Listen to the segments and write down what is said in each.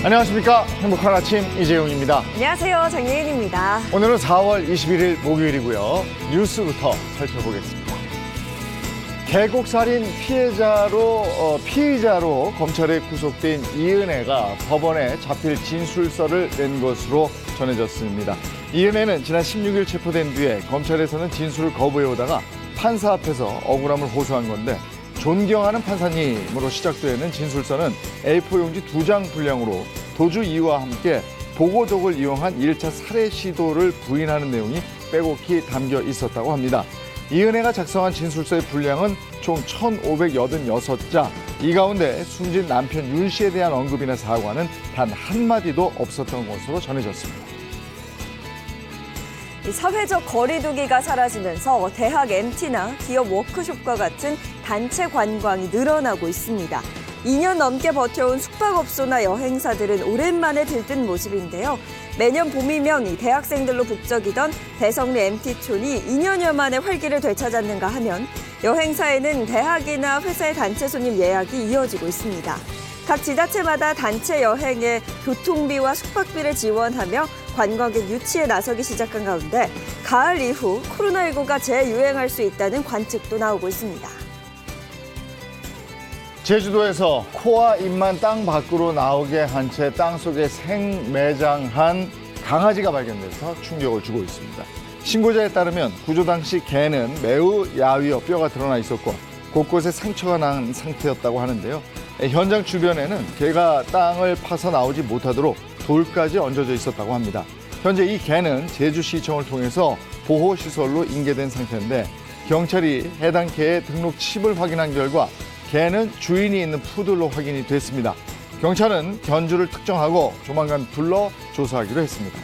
안녕하십니까. 행복한 아침 이재용입니다. 안녕하세요. 장예인입니다. 오늘은 4월 21일 목요일이고요. 뉴스부터 살펴보겠습니다. 계곡살인 피의자로 검찰에 구속된 이은혜가 법원에 자필 진술서를 낸 것으로 전해졌습니다. 이은혜는 지난 16일 체포된 뒤에 검찰에서는 진술을 거부해오다가 판사 앞에서 억울함을 호소한 건데, 존경하는 판사님으로 시작되는 진술서는 A4 용지 2장 분량으로 도주 이유와 함께 보고독을 이용한 1차 살해 시도를 부인하는 내용이 빼곡히 담겨 있었다고 합니다. 이은혜가 작성한 진술서의 분량은 총 1,586자, 이 가운데 숨진 남편 윤 씨에 대한 언급이나 사과는 단 한마디도 없었던 것으로 전해졌습니다. 사회적 거리두기가 사라지면서 대학 MT나 기업 워크숍과 같은 단체 관광이 늘어나고 있습니다. 2년 넘게 버텨온 숙박업소나 여행사들은 오랜만에 들뜬 모습인데요. 매년 봄이면 이 대학생들로 북적이던 대성리 MT촌이 2년여 만에 활기를 되찾았는가 하면 여행사에는 대학이나 회사의 단체 손님 예약이 이어지고 있습니다. 각 지자체마다 단체 여행에 교통비와 숙박비를 지원하며 관광객 유치에 나서기 시작한 가운데 가을 이후 코로나19가 재유행할 수 있다는 관측도 나오고 있습니다. 제주도에서 코와 입만 땅 밖으로 나오게 한 채 땅속에 생매장한 강아지가 발견돼서 충격을 주고 있습니다. 신고자에 따르면 구조 당시 개는 매우 야위어 뼈가 드러나 있었고 곳곳에 상처가 난 상태였다고 하는데요. 현장 주변에는 개가 땅을 파서 나오지 못하도록 돌까지 얹어져 있었다고 합니다. 현재 이 개는 제주시청을 통해서 보호시설로 인계된 상태인데, 경찰이 해당 개의 등록 칩을 확인한 결과 개는 주인이 있는 푸들로 확인이 됐습니다. 경찰은 견주를 특정하고 조만간 불러 조사하기로 했습니다.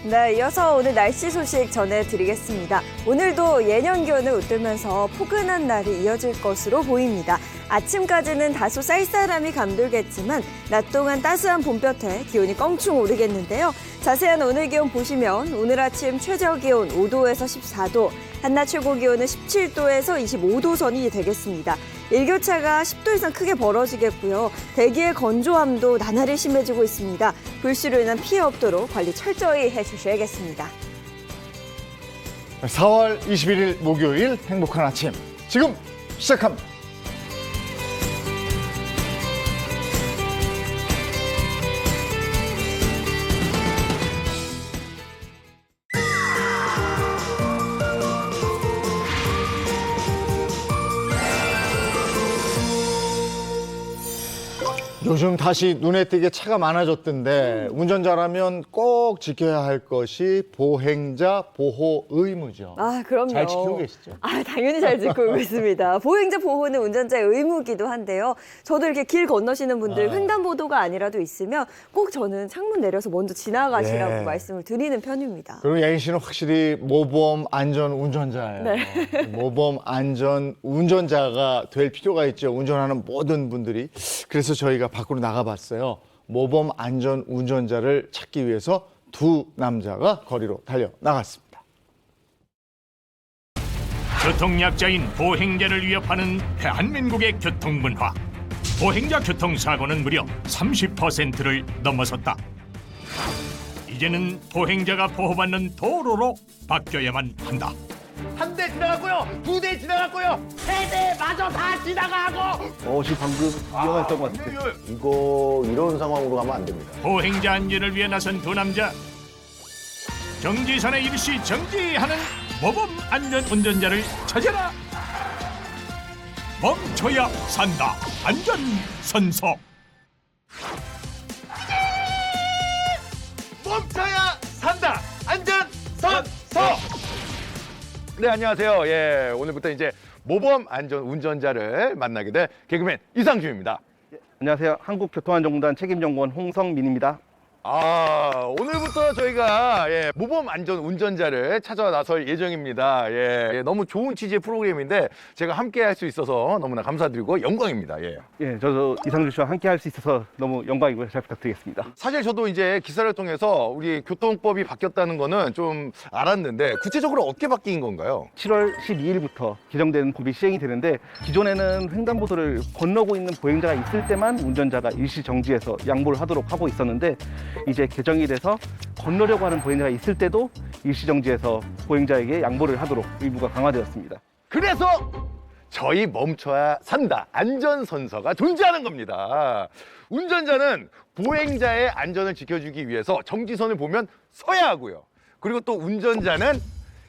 네, 이어서 오늘 날씨 소식 전해드리겠습니다. 오늘도 예년 기온을 웃돌면서 포근한 날이 이어질 것으로 보입니다. 아침까지는 다소 쌀쌀함이 감돌겠지만 낮 동안 따스한 봄볕에 기온이 껑충 오르겠는데요. 자세한 오늘 기온 보시면 오늘 아침 최저 기온 5도에서 14도, 한낮 최고 기온은 17도에서 25도 선이 되겠습니다. 일교차가 10도 이상 크게 벌어지겠고요. 대기의 건조함도 나날이 심해지고 있습니다. 불씨로 인한 피해 없도록 관리 철저히 해주셔야겠습니다. 4월 21일 목요일 행복한 아침, 지금 시작합니다. 요즘 다시 눈에 띄게 차가 많아졌던데 운전자라면 꼭 지켜야 할 것이 보행자 보호 의무죠. 아, 그럼요. 잘 지키고 계시죠? 아, 당연히 잘 지키고 있습니다. 보행자 보호는 운전자의 의무기도 한데요. 저도 이렇게 길 건너시는 분들 횡단보도가 아니라도 있으면 꼭 저는 창문 내려서 먼저 지나가시라고 네. 말씀을 드리는 편입니다. 그리고 예인 씨는 확실히 모범 안전 운전자예요. 네. 모범 안전 운전자가 될 필요가 있죠. 운전하는 모든 분들이. 그래서 저희가 밖으로 나가봤어요. 모범 안전 운전자를 찾기 위해서 두 남자가 거리로 달려 나갔습니다. 교통약자인 보행자를 위협하는 대한민국의 교통문화. 보행자 교통사고는 무려 30%를 넘어섰다. 이제는 보행자가 보호받는 도로로 바뀌어야만 한다. 한 대 지나갔고요, 2대 지나갔고요, 3대 마저 다 지나가고. 지금 방금 위험했던 것 같아. 이거 이런 상황으로 가면 안 됩니다. 보행자 안전을 위해 나선 두 남자. 정지선에 일시 정지하는 모범 안전 운전자를 찾아라. 멈춰야 산다. 안전 선서. 멈춰야 산다. 안전 선서. 네, 안녕하세요. 예, 오늘부터 이제 모범 안전 운전자를 만나게 될 개그맨 이상준입니다. 안녕하세요. 한국교통안전공단 책임정보원 홍성민입니다. 오늘부터 저희가 모범 안전 운전자를 찾아 나설 예정입니다. 너무 좋은 취지의 프로그램인데 제가 함께 할 수 있어서 너무나 감사드리고 영광입니다. 예, 저도 이상준 씨와 함께 할 수 있어서 너무 영광이고요. 잘 부탁드리겠습니다. 사실 저도 이제 기사를 통해서 우리 교통법이 바뀌었다는 거는 좀 알았는데 구체적으로 어떻게 바뀐 건가요? 7월 12일부터 개정된 법이 시행이 되는데 기존에는 횡단보도를 건너고 있는 보행자가 있을 때만 운전자가 일시 정지해서 양보를 하도록 하고 있었는데 이제 개정이 돼서 건너려고 하는 보행자가 있을 때도 일시 정지해서 보행자에게 양보를 하도록 의무가 강화되었습니다. 그래서 저희 멈춰야 산다 안전선서가 존재하는 겁니다. 운전자는 보행자의 안전을 지켜주기 위해서 정지선을 보면 서야 하고요. 그리고 또 운전자는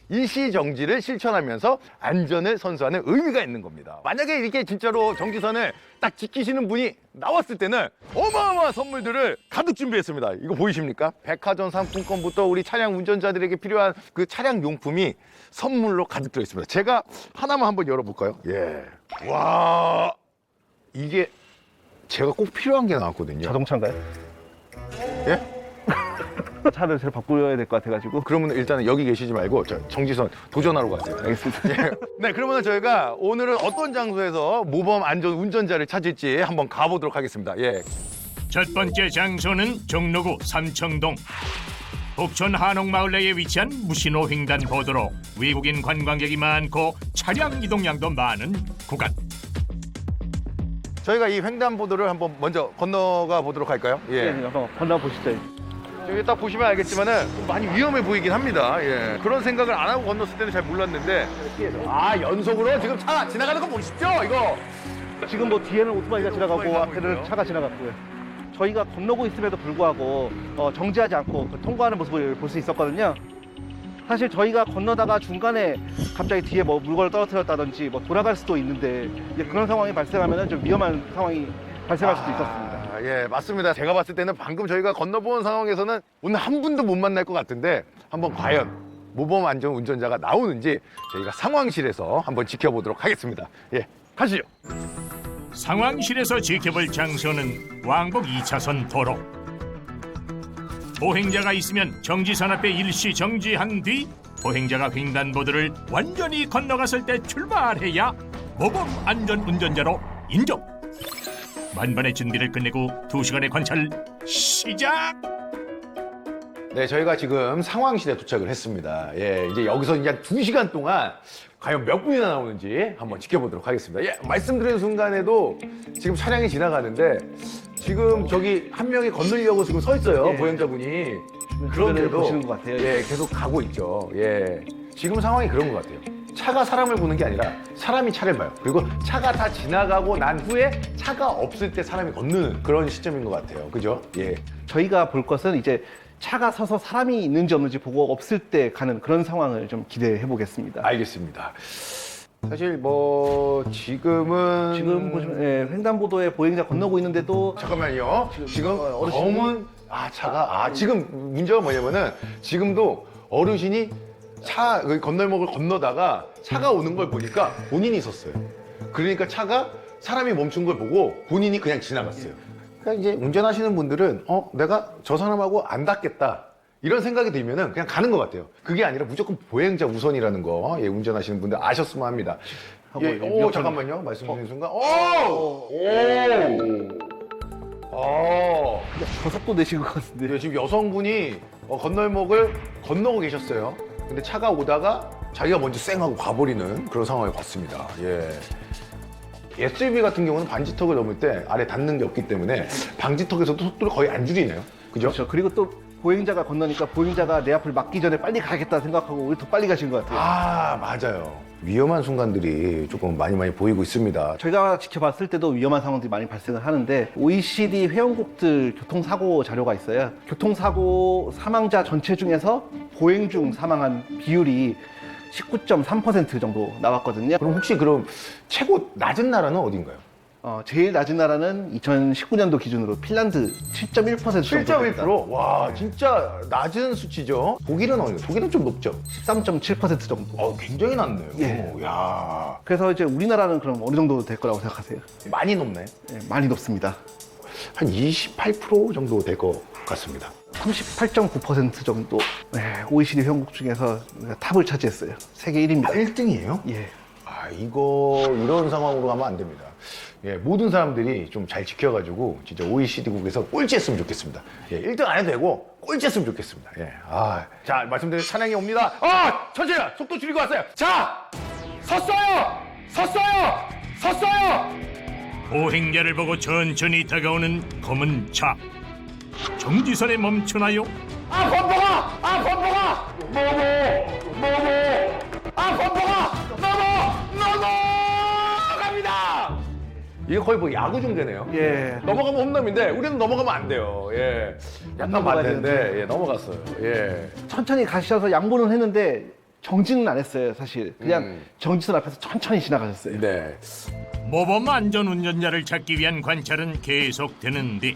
일시정지를 실천하면서 안전을 선서하는 의미가 있는 겁니다. 만약에 이렇게 진짜로 정지선을 딱 지키시는 분이 나왔을 때는 어마어마한 선물들을 가득 준비했습니다. 이거 보이십니까? 백화점 상품권부터 우리 차량 운전자들에게 필요한 그 차량 용품이 선물로 가득 들어있습니다. 제가 하나만 한번 열어볼까요? 와, 이게 제가 꼭 필요한 게 나왔거든요. 자동차인가요? 예? 차를 잘 바꾸어야 될 것 같아가지고. 그러면 일단은 여기 계시지 말고 저 정지선 도전하러 가세요. 알겠습니다. 네, 그러면 저희가 오늘은 어떤 장소에서 모범 안전 운전자를 찾을지 한번 가보도록 하겠습니다. 첫 번째 장소는 종로구 삼청동. 북촌 한옥마을 내에 위치한 무신호 횡단보도로 외국인 관광객이 많고 차량 이동량도 많은 구간. 저희가 이 횡단보도를 한번 먼저 건너가 보도록 할까요? 예, 한번 건너보시죠. 여기 딱 보시면 알겠지만은 많이 위험해 보이긴 합니다. 그런 생각을 안 하고 건넜을 때는 잘 몰랐는데 연속으로 지금 차 지나가는 거 보십시오. 이거 지금 뭐 뒤에는 오토바이가 지나가고 오토바이가 앞에는 있고요. 차가 지나갔고요. 저희가 건너고 있음에도 불구하고 정지하지 않고 통과하는 모습을 볼 수 있었거든요. 사실 저희가 건너다가 중간에 갑자기 뒤에 뭐 물건을 떨어뜨렸다든지 뭐 돌아갈 수도 있는데 이제 그런 상황이 발생하면 좀 위험한 상황이 발생할 수도 있었습니다. 맞습니다. 제가 봤을 때는 방금 저희가 건너본 상황에서는 오늘 한 분도 못 만날 것 같은데 한번 과연 모범 안전 운전자가 나오는지 저희가 상황실에서 한번 지켜보도록 하겠습니다. 가시죠. 상황실에서 지켜볼 장소는 왕복 2차선 도로. 보행자가 있으면 정지선 앞에 일시 정지한 뒤 보행자가 횡단보도를 완전히 건너갔을 때 출발해야 모범 안전 운전자로 인정. 만반의 준비를 끝내고 2시간의 관찰 시작. 네, 저희가 지금 상황실에 도착을 했습니다. 이제 여기서 이제 2시간 동안 과연 몇 분이나 나오는지 한번 지켜보도록 하겠습니다. 말씀드린 순간에도 지금 차량이 지나가는데 지금 저기 한 명이 건너려고 지금 서 있어요. 보행자분이. 주변을 그런데도 보시는 것 같아요. 계속 가고 있죠. 지금 상황이 그런 것 같아요. 차가 사람을 보는 게 아니라 사람이 차를 봐요. 그리고 차가 다 지나가고 난 후에 차가 없을 때 사람이 건너는 그런 시점인 것 같아요. 그죠? 저희가 볼 것은 이제 차가 서서 사람이 있는지 없는지 보고 없을 때 가는 그런 상황을 좀 기대해 보겠습니다. 알겠습니다. 사실 뭐 지금 보시면 횡단보도에 보행자 건너고 있는데도 잠깐만요. 지금 어르신이- 검은 차가 지금 문제가 뭐냐면은 지금도 어르신이 차 건널목을 건너다가 차가 오는 걸 보니까 본인이 섰어요. 그러니까 차가 사람이 멈춘 걸 보고 본인이 그냥 지나갔어요. 그러니까 이제 운전하시는 분들은 내가 저 사람하고 안 닿겠다 이런 생각이 들면은 그냥 가는 것 같아요. 그게 아니라 무조건 보행자 우선이라는 거 운전하시는 분들 아셨으면 합니다. 잠깐만요. 말씀드린 순간 저속도 내신 것 같은데. 지금 여성분이 건널목을 건너고 계셨어요. 근데 차가 오다가 자기가 먼저 쌩 하고 가버리는 그런 상황을 봤습니다. SUV 같은 경우는 반지턱을 넘을 때 아래 닿는 게 없기 때문에 방지턱에서도 속도를 거의 안 줄이네요. 그죠? 그렇죠. 그리고 또 보행자가 건너니까 보행자가 내 앞을 막기 전에 빨리 가야겠다 생각하고 오히려 더 빨리 가신 것 같아요. 맞아요. 위험한 순간들이 조금 많이 보이고 있습니다. 저희가 지켜봤을 때도 위험한 상황들이 많이 발생을 하는데 OECD 회원국들 교통사고 자료가 있어요. 교통사고 사망자 전체 중에서 보행 중 사망한 비율이 19.3% 정도 나왔거든요. 그럼 혹시 최고 낮은 나라는 어딘가요? 제일 낮은 나라는 2019년도 기준으로 핀란드 7.1% 정도 됩니다. 7.1%? 와, 진짜 낮은 수치죠. 독일은 어디요? 독일은 좀 높죠? 13.7% 정도. 굉장히 낮네요. 예. 야, 그래서 이제 우리나라는 그럼 어느 정도 될 거라고 생각하세요? 많이 높네. 많이 높습니다. 한 28% 정도 될 것 같습니다. 38.9% 정도 OECD 회원국 중에서 탑을 차지했어요. 세계 1위입니다. 1등이에요? 예. 아, 이런 상황으로 가면 안 됩니다. 예, 모든 사람들이 좀 잘 지켜가지고 진짜 OECD국에서 꼴찌했으면 좋겠습니다. 예, 1등 안 해도 되고 꼴찌했으면 좋겠습니다. 예, 자, 말씀드린 찬양이 옵니다. 천천히 속도 줄이고 왔어요. 자, 섰어요! 보행자를 보고 천천히 다가오는 검은 차. 정지선에 멈추나요? 범퍼가! 범퍼가! 넘어갑니다! 이게 거의 뭐 야구 중대네요. 예. 넘어가면 홈런인데 우리는 넘어가면 안 돼요. 예. 약간 넘어가야 반대인데 넘어갔어요. 예. 천천히 가셔서 양보는 했는데 정지는 안 했어요, 사실. 그냥 정지선 앞에서 천천히 지나가셨어요. 네. 모범 안전 운전자를 찾기 위한 관찰은 계속되는데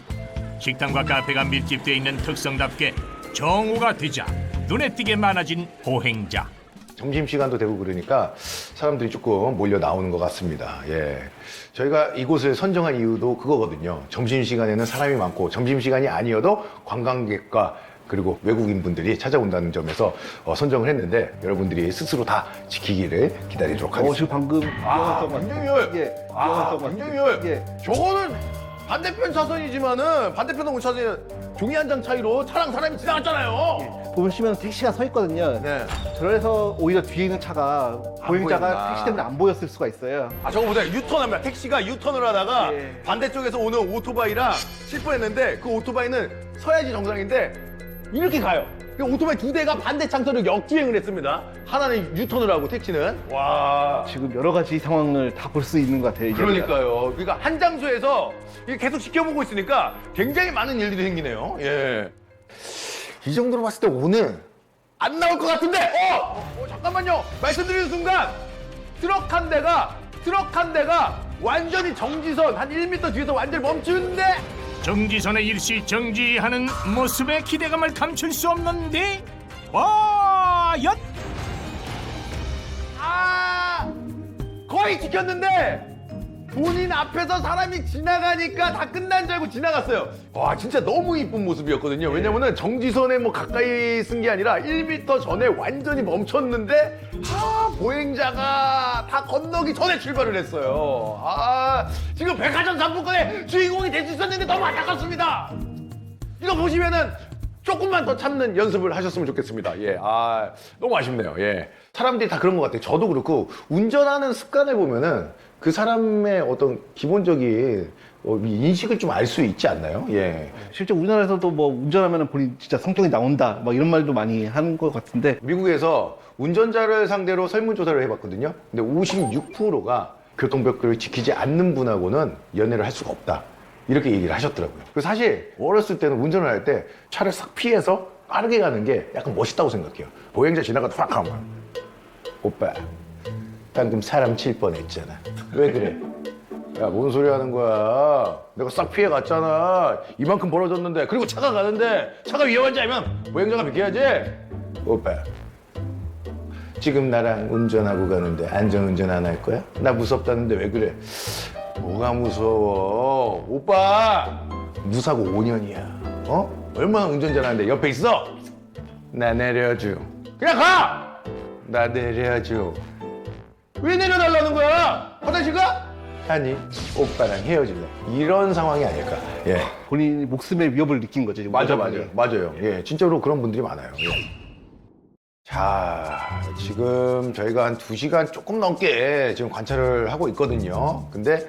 식당과 카페가 밀집되어 있는 특성답게 정오가 되자 눈에 띄게 많아진 보행자. 점심시간도 되고 그러니까 사람들이 조금 몰려 나오는 것 같습니다. 예. 저희가 이곳을 선정한 이유도 그거거든요. 점심시간에는 사람이 많고 점심시간이 아니어도 관광객과 그리고 외국인분들이 찾아온다는 점에서 선정을 했는데 여러분들이 스스로 다 지키기를 기다리도록 하겠습니다. 지금 방금 위험했던 것 굉장히 같아요. 요 예. 위험했던 것 굉장히 같아요. 요 예. 저거는 반대편 차선이지만은 반대편 차선에 종이 한 장 차이로 차랑 사람이 지나갔잖아요. 보시면 택시가 서 있거든요. 네. 저래서 오히려 뒤에 있는 차가 보행자가 보인다. 택시 때문에 안 보였을 수가 있어요. 저거 보세요. 유턴합니다. 택시가 유턴을 하다가 예. 반대쪽에서 오는 오토바이랑 실뻔했는데 그 오토바이는 서야지 정상인데 이렇게 가요. 그 오토바이 두 대가 반대 차선으로 역주행을 했습니다. 하나는 유턴을 하고 택시는. 와. 지금 여러 가지 상황을 다 볼 수 있는 것 같아요. 이제. 그러니까요. 그러니까 한 장소에서 이게 계속 지켜보고 있으니까 굉장히 많은 일들이 생기네요. 예. 이 정도로 봤을 때 오늘 안 나올 것 같은데. 잠깐만요. 말씀드리는 순간 트럭 한 대가 완전히 정지선 한 1m 뒤에서 완전히 멈추는데. 정지선에 일시 정지하는 모습에 기대감을 감출 수 없는데 과연 거의 지켰는데 본인 앞에서 사람이 지나가니까 다 끝난 줄 알고 지나갔어요. 와, 진짜 너무 이쁜 모습이었거든요. 왜냐면은 정지선에 뭐 가까이 쓴 게 아니라 1m 전에 완전히 멈췄는데 보행자가 다 건너기 전에 출발을 했어요. 지금 백화점 상품권의 주인공이 될 수 있었는데 너무 안타깝습니다. 이거 보시면은 조금만 더 참는 연습을 하셨으면 좋겠습니다. 예, 너무 아쉽네요. 예. 사람들이 다 그런 것 같아요. 저도 그렇고, 운전하는 습관을 보면은 그 사람의 어떤 기본적인 인식을 좀 알 수 있지 않나요? 예. 실제 우리나라에서도 뭐 운전하면 본인 진짜 성격이 나온다 막 이런 말도 많이 하는 것 같은데 미국에서 운전자를 상대로 설문조사를 해봤거든요. 근데 56%가 교통법규를 지키지 않는 분하고는 연애를 할 수가 없다. 이렇게 얘기를 하셨더라고요. 그래서 사실 어렸을 때는 운전을 할 때 차를 싹 피해서 빠르게 가는 게 약간 멋있다고 생각해요. 보행자 지나가도 확 하면 오빠 방금 사람 칠 뻔했잖아. 왜 그래? 야, 뭔 소리 하는 거야? 내가 싹 피해 갔잖아. 이만큼 벌어졌는데. 그리고 차가 가는데 차가 위험한지 알면 보행자가 비켜야지. 오빠 지금 나랑 운전하고 가는데 안전운전 안 할 거야? 나 무섭다는데 왜 그래? 뭐가 무서워? 오빠 무사고 5년이야. 얼마나 운전 잘하는데 옆에 있어? 나 내려줘. 그냥 가! 나 내려줘. 왜 내려달라는 거야? 화장실 가? 아니, 오빠랑 헤어질래. 이런 상황이 아닐까. 예. 본인이 목숨의 위협을 느낀 거죠. 지금 맞아요. 예, 진짜로 그런 분들이 많아요. 예. 자, 지금 저희가 한 2시간 조금 넘게 지금 관찰을 하고 있거든요. 근데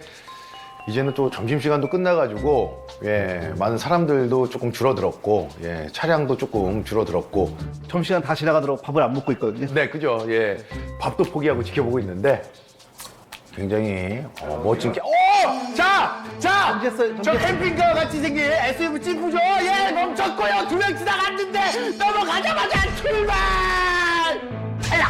이제는 또 점심시간도 끝나가지고, 예, 많은 사람들도 조금 줄어들었고, 예, 차량도 조금 줄어들었고. 점심시간 다 지나가도록 밥을 안 먹고 있거든요. 네, 그죠. 예. 밥도 포기하고 지켜보고 있는데, 굉장히 멋진 게. 자! 정지했어요, 저 정지했어요. 캠핑카와 같이 생긴 SUV 찌푸죠? 예, 멈췄고요. 2명 지나갔는데, 넘어가자마자 출발! 아야!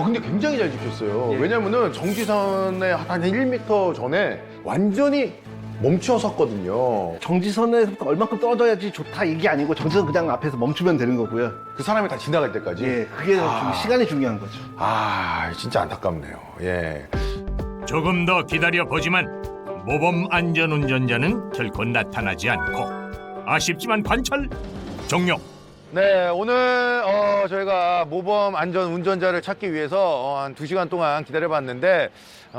근데 굉장히 잘 지켰어요. 예. 왜냐면은 정지선에 한 1m 전에 완전히 멈춰 섰거든요. 정지선에서부터 얼만큼 떨어져야지 좋다 이게 아니고 정지선 그냥 앞에서 멈추면 되는 거고요. 그 사람이 다 지나갈 때까지. 예, 그게 시간이 중요한 거죠. 진짜 안타깝네요. 예. 조금 더 기다려 보지만 모범 안전 운전자는 결코 나타나지 않고 아쉽지만 관찰 종료. 네, 오늘 저희가 모범 안전 운전자를 찾기 위해서 한 2시간 동안 기다려봤는데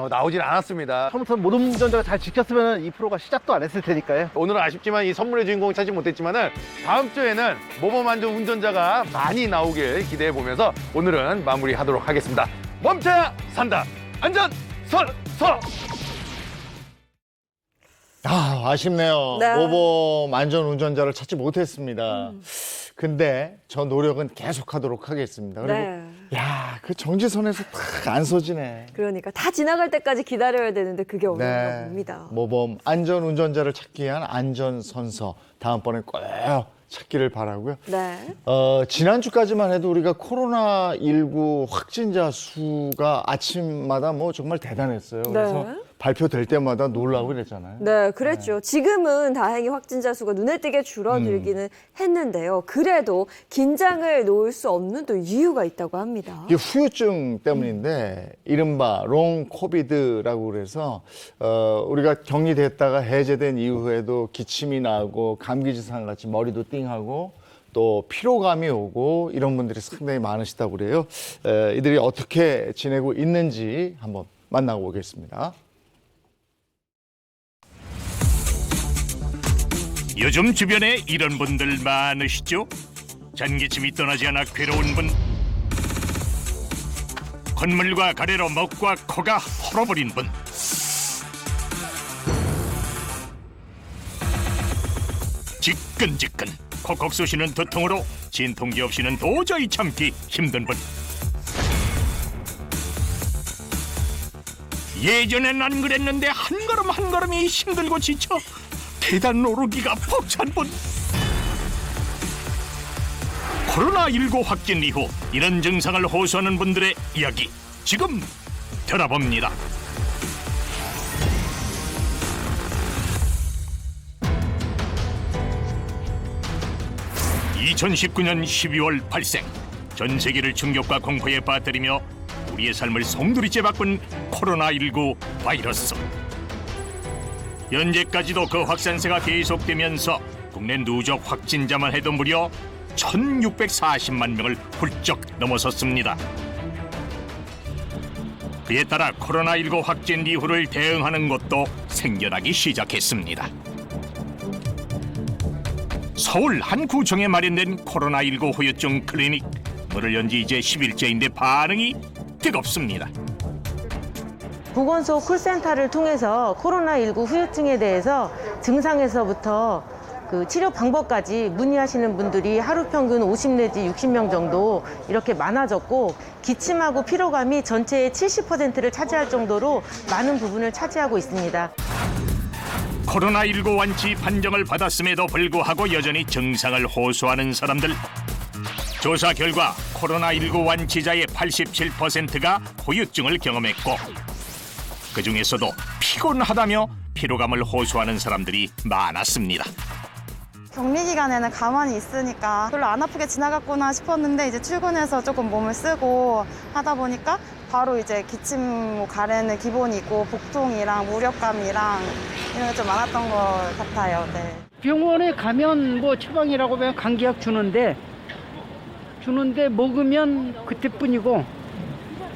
나오질 않았습니다. 처음부터 모든 운전자가 잘 지켰으면 이 프로가 시작도 안 했을 테니까요. 오늘은 아쉽지만 이 선물의 주인공 찾지 못했지만은 다음 주에는 모범 안전 운전자가 많이 나오길 기대해 보면서 오늘은 마무리하도록 하겠습니다. 멈춰야 산다. 안전 선서. 아, 아쉽네요. 네. 모범 안전 운전자를 찾지 못했습니다. 근데 저 노력은 계속하도록 하겠습니다. 그리고 네. 야, 그 정지선에서 탁 안 서지네. 그러니까 다 지나갈 때까지 기다려야 되는데 그게 어려운가 봅니다. 모범 안전 운전자를 찾기 위한 안전 선서 다음번에 꼭 찾기를 바라고요. 네. 지난주까지만 해도 우리가 코로나19 확진자 수가 아침마다 뭐 정말 대단했어요. 그래서 발표될 때마다 놀라고 그랬잖아요. 네, 그랬죠. 지금은 다행히 확진자 수가 눈에 띄게 줄어들기는 했는데요. 그래도 긴장을 놓을 수 없는 또 이유가 있다고 합니다. 이게 후유증 때문인데 이른바 롱 코비드라고 그래서 우리가 격리됐다가 해제된 이후에도 기침이 나고 감기 증상 같이 머리도 띵하고 또 피로감이 오고 이런 분들이 상당히 많으시다고 그래요. 이들이 어떻게 지내고 있는지 한번 만나고 오겠습니다. 요즘 주변에 이런 분들 많으시죠? 잔기침이 떠나지 않아 괴로운 분, 콧물과 가래로 목과 코가 얼어버린 분, 지끈지끈 콕콕 쑤시는 두통으로 진통제 없이는 도저히 참기 힘든 분, 예전엔 안 그랬는데 한 걸음 한 걸음이 힘들고 지쳐 계단 오르기가 벅찬 분, 코로나19 확진 이후 이런 증상을 호소하는 분들의 이야기 지금 들어봅니다. (2019년 12월) 발생, 전 세계를 충격과 공포에 빠뜨리며 우리의 삶을 송두리째 바꾼 코로나19 바이러스. 현재까지도 그 확산세가 계속되면서 국내 누적 확진자만 해도 무려 1640만 명을 훌쩍 넘어섰습니다. 그에 따라 코로나19 확진 이후를 대응하는 것도 생겨나기 시작했습니다. 서울 한 구청에 마련된 코로나19 후유증 클리닉, 문을 연 지 이제 10일째인데 반응이 뜨겁습니다. 보건소 콜센터를 통해서 코로나19 후유증에 대해서 증상에서부터 그 치료 방법까지 문의하시는 분들이 하루 평균 50 내지 60명 정도 이렇게 많아졌고, 기침하고 피로감이 전체의 70%를 차지할 정도로 많은 부분을 차지하고 있습니다. 코로나19 완치 판정을 받았음에도 불구하고 여전히 증상을 호소하는 사람들. 조사 결과 코로나19 완치자의 87%가 후유증을 경험했고, 그중에서도 피곤하다며 피로감을 호소하는 사람들이 많았습니다. 격리 기간에는 가만히 있으니까 별로 안 아프게 지나갔구나 싶었는데, 이제 출근해서 조금 몸을 쓰고 하다 보니까 바로 이제 기침, 가래는 기본이고 복통이랑 무력감이랑 이런 게 좀 많았던 것 같아요. 네. 병원에 가면 뭐 처방이라고 하면 감기약 주는데 먹으면 그때뿐이고,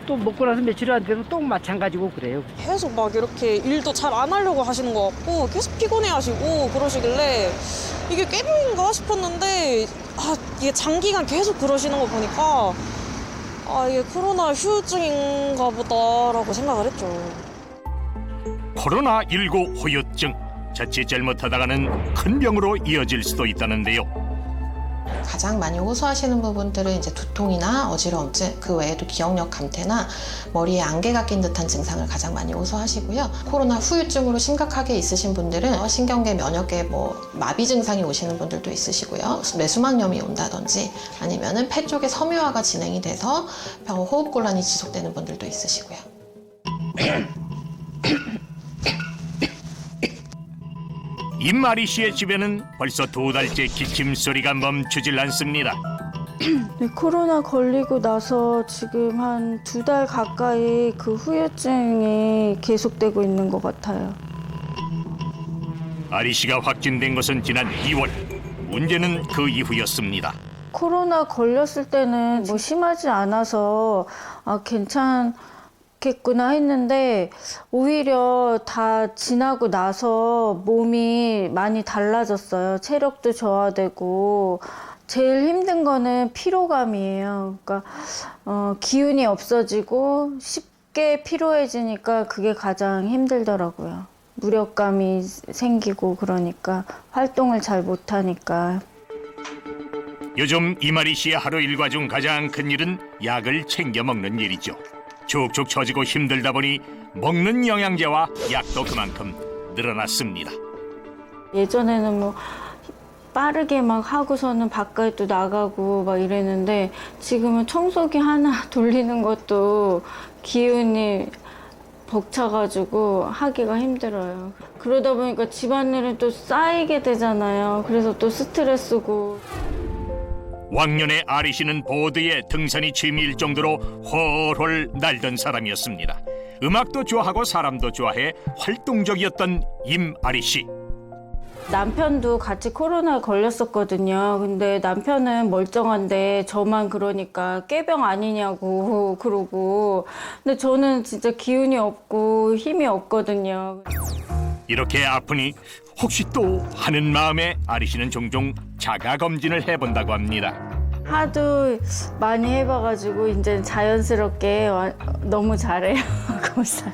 또 먹고 나서 며칠 안 되면 또 마찬가지고 그래요. 계속 막 이렇게 일도 잘 안 하려고 하시는 것 같고 계속 피곤해하시고 그러시길래 이게 꾀병인가 싶었는데, 이게 장기간 계속 그러시는 거 보니까 이게 코로나 후유증인가 보다라고 생각을 했죠. 코로나19 후유증, 자칫 잘못하다가는 큰 병으로 이어질 수도 있다는데요. 가장 많이 호소하시는 부분들은 이제 두통이나 어지러움증, 그 외에도 기억력 감퇴나 머리에 안개가 낀 듯한 증상을 가장 많이 호소하시고요. 코로나 후유증으로 심각하게 있으신 분들은 신경계, 면역계 마비 증상이 오시는 분들도 있으시고요. 뇌수막염이 온다든지 아니면은 폐 쪽에 섬유화가 진행이 돼서 호흡곤란이 지속되는 분들도 있으시고요. 임마리 씨의 집에는 벌써 2달째 기침 소리가 멈추질 않습니다. 네, 코로나 걸리고 나서 지금 한 2달 가까이 그 후유증이 계속되고 있는 것 같아요. 아리 씨가 확진된 것은 지난 2월. 문제는 그 이후였습니다. 코로나 걸렸을 때는 뭐 심하지 않아서 괜찮겠구나 했는데 오히려 다 지나고 나서 몸이 많이 달라졌어요. 체력도 저하되고 제일 힘든 거는 피로감이에요. 그러니까 기운이 없어지고 쉽게 피로해지니까 그게 가장 힘들더라고요. 무력감이 생기고 그러니까 활동을 잘 못하니까. 요즘 이마리 씨의 하루 일과 중 가장 큰 일은 약을 챙겨 먹는 일이죠. 축축 처지고 힘들다 보니 먹는 영양제와 약도 그만큼 늘어났습니다. 예전에는 뭐 빠르게 막 하고서는 바깥도 나가고 막 이랬는데 지금은 청소기 하나 돌리는 것도 기운이 벅차가지고 하기가 힘들어요. 그러다 보니까 집안일은 또 쌓이게 되잖아요. 그래서 또 스트레스고. 왕년에 아리 씨는 보드에 등산이 취미일 정도로 훨훨 날던 사람이었습니다. 음악도 좋아하고 사람도 좋아해 활동적이었던 임아리 씨. 남편도 같이 코로나에 걸렸었거든요. 근데 남편은 멀쩡한데 저만 그러니까 꾀병 아니냐고 그러고. 근데 저는 진짜 기운이 없고 힘이 없거든요. 이렇게 아프니 혹시 또 하는 마음에 아리 씨는 종종 자가 검진을 해본다고 합니다. 하도 많이 해봐가지고 이제 자연스럽게 너무 잘해요. 검사.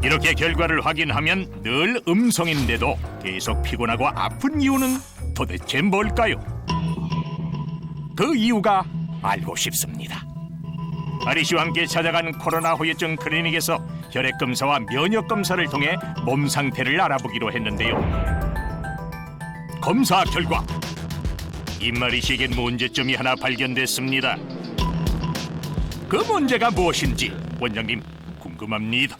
이렇게 결과를 확인하면 늘 음성인데도 계속 피곤하고 아픈 이유는 도대체 뭘까요? 그 이유가 알고 싶습니다. 아리 씨와 함께 찾아간 코로나 후유증 클리닉에서 혈액 검사와 면역 검사를 통해 몸 상태를 알아보기로 했는데요. 검사 결과 임아리 씨에겐 문제점이 하나 발견됐습니다. 그 문제가 무엇인지 원장님 궁금합니다.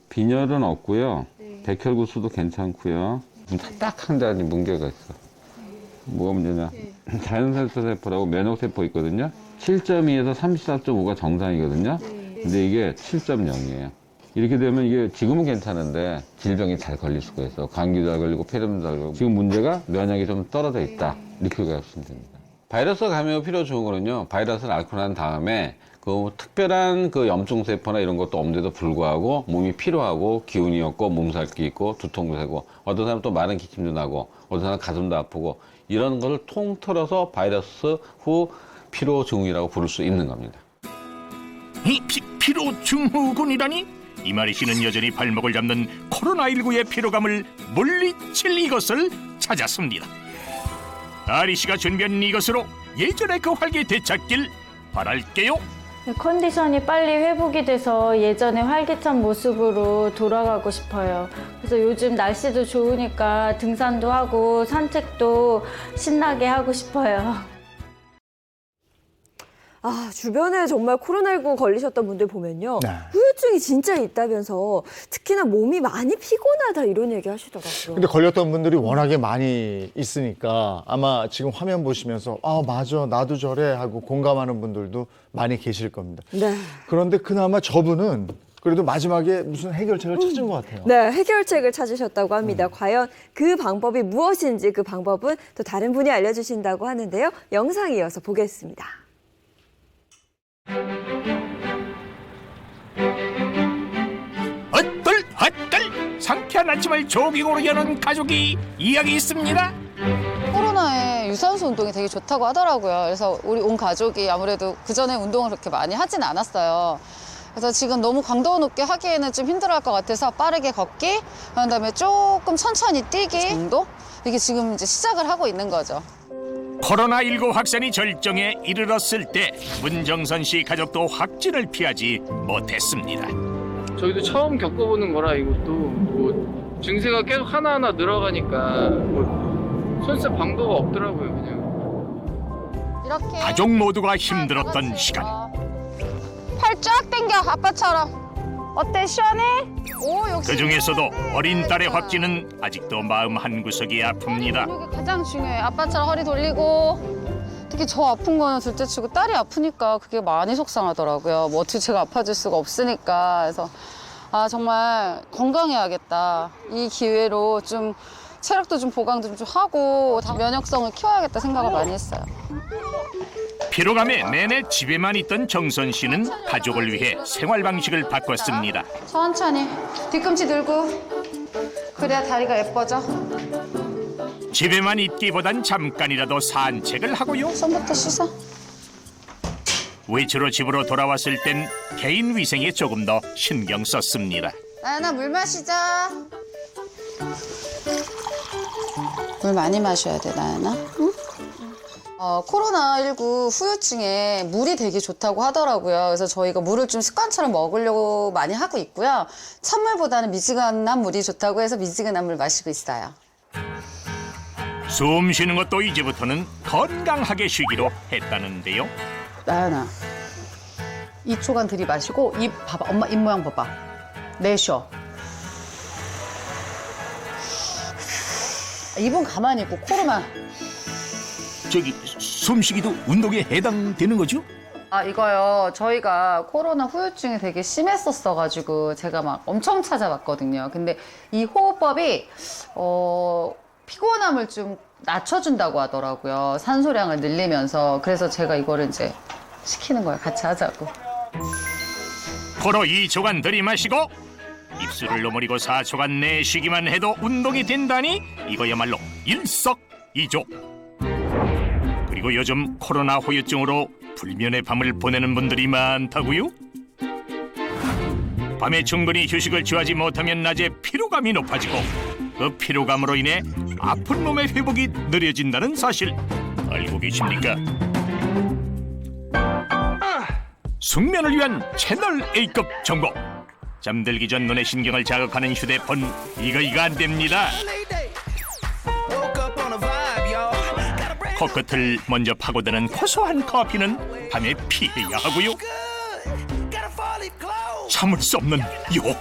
빈혈은 없고요. 백혈구수도 괜찮고요. 딱 한 가지 문제가 있어. 뭐가 문제냐? 자연살사 세포라고 면역세포 있거든요. 7.2에서 34.5가 정상이거든요. 근데 이게 7.0이에요. 이렇게 되면 이게 지금은 괜찮은데 질병이 잘 걸릴 수가 있어. 감기도 잘 걸리고 폐렴도 잘 걸리고. 지금 문제가 면역이 좀 떨어져 있다. 이렇게 가시면 됩니다. 바이러스 감염이 필요 좋은 거는요. 바이러스를 앓고 난 다음에 그 특별한 그 염증세포나 이런 것도 없는데도 불구하고 몸이 피로하고 기운이 없고 몸살기 있고 두통도 되고 어떤 사람은 또 마른 기침도 나고 어떤 사람은 가슴도 아프고 이런 거를 통틀어서 바이러스 후 피로 증후군이라고 부를 수 있는 겁니다. 이 피로 증후군이라니? 임아리 씨는 여전히 발목을 잡는 코로나19의 피로감을 물리칠 이것을 찾았습니다. 아리 씨가 준비한 이것으로 예전의 그 활기 되찾길 바랄게요. 컨디션이 빨리 회복이 돼서 예전의 활기찬 모습으로 돌아가고 싶어요. 그래서 요즘 날씨도 좋으니까 등산도 하고 산책도 신나게 하고 싶어요. 주변에 정말 코로나19 걸리셨던 분들 보면요. 네. 후유증이 진짜 있다면서 특히나 몸이 많이 피곤하다 이런 얘기 하시더라고요. 근데 걸렸던 분들이 워낙에 많이 있으니까 아마 지금 화면 보시면서 맞아 나도 저래 하고 공감하는 분들도 많이 계실 겁니다. 네. 그런데 그나마 저분은 그래도 마지막에 무슨 해결책을 찾은 것 같아요. 네, 해결책을 찾으셨다고 합니다. 과연 그 방법이 무엇인지 그 방법은 또 다른 분이 알려주신다고 하는데요. 영상 이어서 보겠습니다. 헛들 상쾌한 아침을 조깅으로 여는 가족이 이야기 있습니다. 코로나에 유산소 운동이 되게 좋다고 하더라고요. 그래서 우리 온 가족이 아무래도 그전에 운동을 그렇게 많이 하진 않았어요. 그래서 지금 너무 강도 높게 하기에는 좀 힘들어할 것 같아서 빠르게 걷기, 그다음에 조금 천천히 뛰기 정도? 이게 지금 이제 시작을 하고 있는 거죠. 코로나19 확산이 절정에 이르렀을 때 문정선 씨 가족도 확진을 피하지 못했습니다. 저희도 처음 겪어보는 거라 이것도 뭐 증세가 계속 하나하나 늘어가니까 뭐 손쓸 방도가 없더라고요. 그냥 이렇게 가족 모두가 힘들었던 시간. 팔 쫙 당겨 아빠처럼. 어때 시원해? 오 역시. 그 중에서도 어린 딸의 확진은 아직도 마음 한구석이 아픕니다. 이게 가장 중요해. 아빠처럼 허리 돌리고. 특히 저 아픈 거는 둘째 치고 딸이 아프니까 그게 많이 속상하더라고요. 뭐 어떻게 제가 아파질 수가 없으니까. 그래서 정말 건강해야겠다. 이 기회로 좀 체력도 좀 보강 좀 하고 면역성을 키워야겠다 생각을 많이 했어요. 피로감에 내내 집에만 있던 정선 씨는 가족을 위해 생활 방식을 바꿨습니다. 천천히 뒤꿈치 들고 그래야 다리가 예뻐져. 집에만 있기보단 잠깐이라도 산책을 하고요. 손부터 씻어. 외출로 집으로 돌아왔을 땐 개인 위생에 조금 더 신경 썼습니다. 나연아 물 마시자. 물 많이 마셔야 돼 나연아. 응? 코로나19 후유증에 물이 되게 좋다고 하더라고요. 그래서 저희가 물을 좀 습관처럼 먹으려고 많이 하고 있고요. 찬물보다는 미지근한 물이 좋다고 해서 미지근한 물 마시고 있어요. 숨 쉬는 것도 이제부터는 건강하게 쉬기로 했다는데요. 나연아 2초간 들이마시고 입 봐봐. 엄마 입 모양 봐봐. 내쉬어. 입은 가만히 있고 코로만. 저기 숨쉬기도 운동에 해당되는 거죠? 이거요. 저희가 코로나 후유증이 되게 심했었어가지고 제가 막 엄청 찾아봤거든요. 근데 이 호흡법이 피곤함을 좀 낮춰준다고 하더라고요. 산소량을 늘리면서. 그래서 제가 이거를 이제 시키는 거예요. 같이 하자고. 코로 2초간 들이마시고 입술을 오므리고 4초간 내쉬기만 해도 운동이 된다니 이거야말로 일석이조. 그리고 요즘 코로나 후유증으로 불면의 밤을 보내는 분들이 많다고요? 밤에 충분히 휴식을 취하지 못하면 낮에 피로감이 높아지고 그 피로감으로 인해 아픈 몸의 회복이 느려진다는 사실 알고 계십니까? 숙면을 위한 채널 A급 정보. 잠들기 전 눈의 신경을 자극하는 휴대폰 이거 안 됩니다. 코끝을 먼저 파고드는 고소한 커피는 밤에 피해야 하고요. 참을 수 없는 유혹.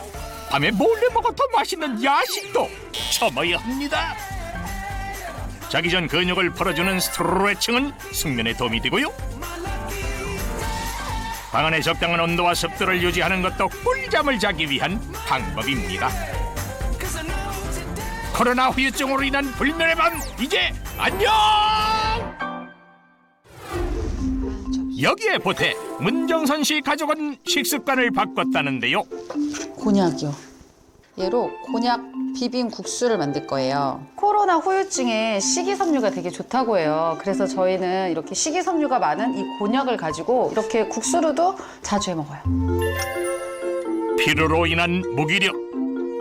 밤에 몰래 먹어 더 맛있는 야식도 참아야 합니다. 자기 전 근육을 풀어주는 스트레칭은 숙면에 도움이 되고요. 방 안의 적당한 온도와 습도를 유지하는 것도 꿀잠을 자기 위한 방법입니다. 코로나 후유증으로 인한 불면의 밤 이제 안녕! 여기에 보태 문정선 씨 가족은 식습관을 바꿨다는데요. 곤약이요. 얘로 곤약 비빔국수를 만들 거예요. 코로나 후유증에 식이섬유가 되게 좋다고 해요. 그래서 저희는 이렇게 식이섬유가 많은 이 곤약을 가지고 이렇게 국수로도 자주 해 먹어요. 피로로 인한 무기력,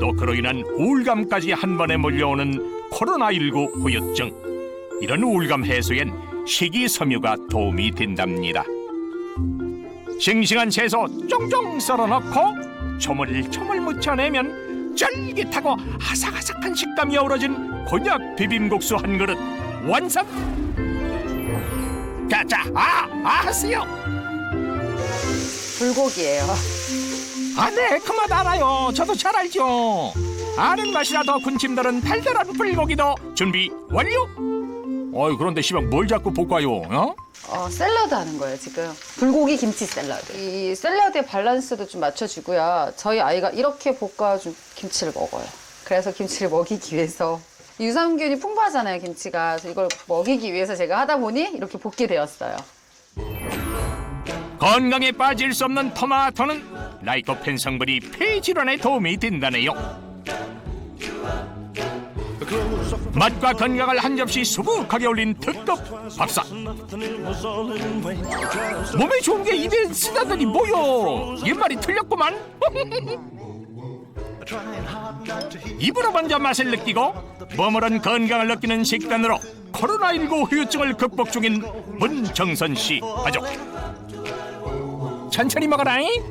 또 그로 인한 우울감까지 한 번에 몰려오는 코로나19 후유증. 이런 우울감 해소엔 식이섬유가 도움이 된답니다. 싱싱한 채소 쫑쫑 썰어넣고 초물초물 무쳐내면 쫄깃하고 아삭아삭한 식감이 어우러진 곤약 비빔국수 한 그릇 완성! 자자, 하세요! 불고기예요. 네, 그 맛 알아요. 저도 잘 알죠. 아는 맛이라 더 군침돌은 달달한 불고기도 준비 완료! 그런데 시방 뭘 자꾸 볶아요? 샐러드 하는 거예요, 지금. 불고기 김치 샐러드. 이 샐러드의 밸런스도 좀 맞춰주고요. 저희 아이가 이렇게 볶아준 김치를 먹어요. 그래서 김치를 먹이기 위해서. 유산균이 풍부하잖아요, 김치가. 그래서 이걸 먹이기 위해서 제가 하다 보니 이렇게 볶게 되었어요. 건강에 빠질 수 없는 토마토는 라이코펜 성분이 폐 질환에 도움이 된다네요. 맛과 건강을 한 접시 수북하게 올린 특급 밥상. 몸에 좋은 게 입에 쓰다더니 뭐요? 옛말이 틀렸구만. 입으로 먼저 맛을 느끼고 머무른 건강을 느끼는 식단으로 코로나19 후유증을 극복 중인 문정선 씨 가족. 천천히 먹어라잉.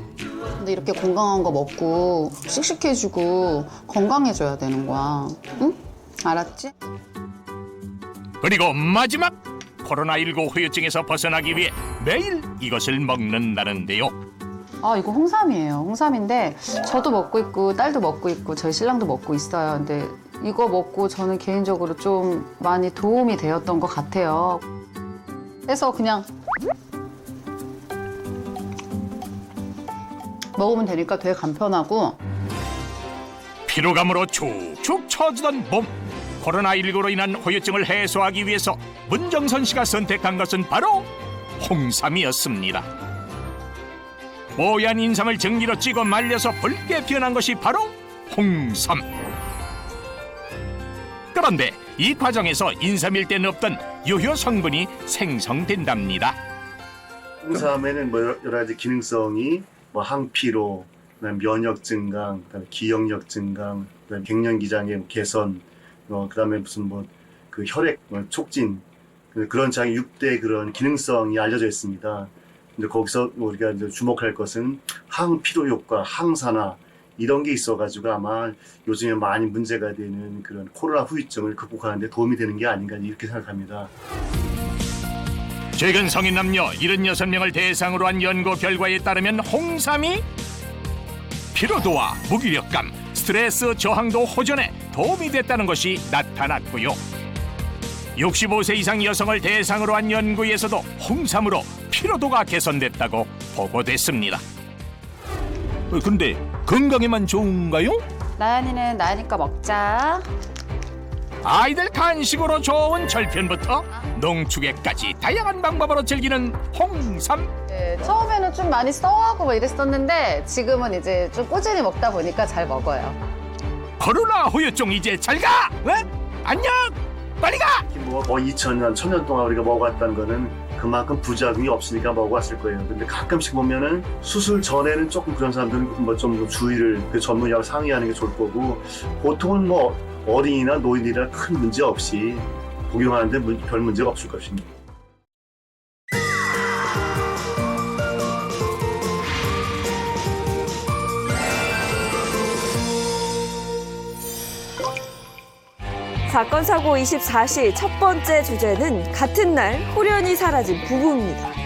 근데 이렇게 건강한 거 먹고 씩씩해지고 건강해져야 되는 거야. 응? 알았지? 그리고 마지막 코로나19 후유증에서 벗어나기 위해 매일 이것을 먹는다는데요. 이거 홍삼이에요. 홍삼인데 저도 먹고 있고 딸도 먹고 있고 저희 신랑도 먹고 있어요. 근데 이거 먹고 저는 개인적으로 좀 많이 도움이 되었던 것 같아요. 그래서 그냥 먹으면 되니까 되게 간편하고 피로감으로 축축 처지던 몸. 코로나19로 인한 후유증을 해소하기 위해서 문정선 씨가 선택한 것은 바로 홍삼이었습니다. 뽀얀 인삼을 증기로 찌고 말려서 붉게 변한 것이 바로 홍삼. 그런데 이 과정에서 인삼일 때는 없던 유효 성분이 생성된답니다. 홍삼에는 뭐 여러 가지 기능성이 뭐 항피로, 그다음에 면역 증강, 그다음에 기억력 증강, 그다음에 갱년기 장애 개선, 그다음에 무슨 뭐 그 혈액 촉진 그런 장애 6대 그런 기능성이 알려져 있습니다. 근데 거기서 우리가 이제 주목할 것은 항피로 효과, 항산화 이런 게 있어가지고 아마 요즘에 많이 문제가 되는 그런 코로나 후유증을 극복하는 데 도움이 되는 게 아닌가 이렇게 생각합니다. 최근 성인 남녀 76명을 대상으로 한 연구 결과에 따르면 홍삼이 피로도와 무기력감, 스트레스 저항도 호전에 도움이 됐다는 것이 나타났고요. 65세 이상 여성을 대상으로 한 연구에서도 홍삼으로 피로도가 개선됐다고 보고됐습니다. 근데 건강에만 좋은가요? 나연이는 나연이거 먹자. 아이들 간식으로 좋은 절편부터 농축액까지 다양한 방법으로 즐기는 홍삼. 네, 처음에는 좀 많이 써하고 뭐 이랬었는데 지금은 이제 좀 꾸준히 먹다 보니까 잘 먹어요. 코로나 후유증 이제 잘 가! 왜? 안녕! 빨리 가! 뭐 2000년, 1000년 동안 우리가 먹어왔다는 거는 그만큼 부작용이 없으니까 먹어왔을 거예요. 근데 가끔씩 보면은 수술 전에는 조금 그런 사람들은 뭐 좀 주의를 그 전문의하고 상의하는 게 좋을 거고, 보통은 뭐 어린이나 노인이나 큰 문제 없이 복용하는데 별 문제가 없을 것입니다. 사건 사고 24시 첫 번째 주제는 같은 날 홀연히 사라진 부부입니다.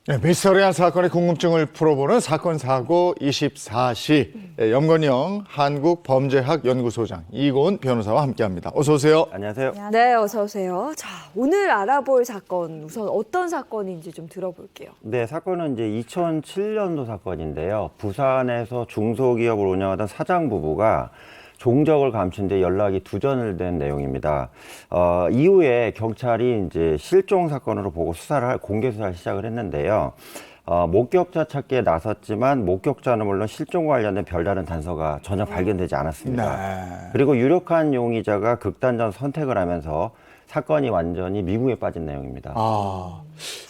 네, 미스터리한 사건의 궁금증을 풀어보는 사건 사고 24시 염건영 한국범죄학 연구소장 이고은 변호사와 함께합니다. 어서 오세요. 안녕하세요. 네, 어서 오세요. 자, 오늘 알아볼 사건 우선 어떤 사건인지 좀 들어볼게요. 네, 사건은 이제 2007년도 사건인데요. 부산에서 중소기업을 운영하던 사장 부부가 종적을 감춘 뒤 연락이 두절된 내용입니다. 이후에 경찰이 이제 실종 사건으로 보고 공개 수사를 시작을 했는데요. 목격자 찾기에 나섰지만 목격자는 물론 실종 관련된 별다른 단서가 전혀 발견되지 않았습니다. 네. 그리고 유력한 용의자가 극단적 선택을 하면서 사건이 완전히 미궁에 빠진 내용입니다.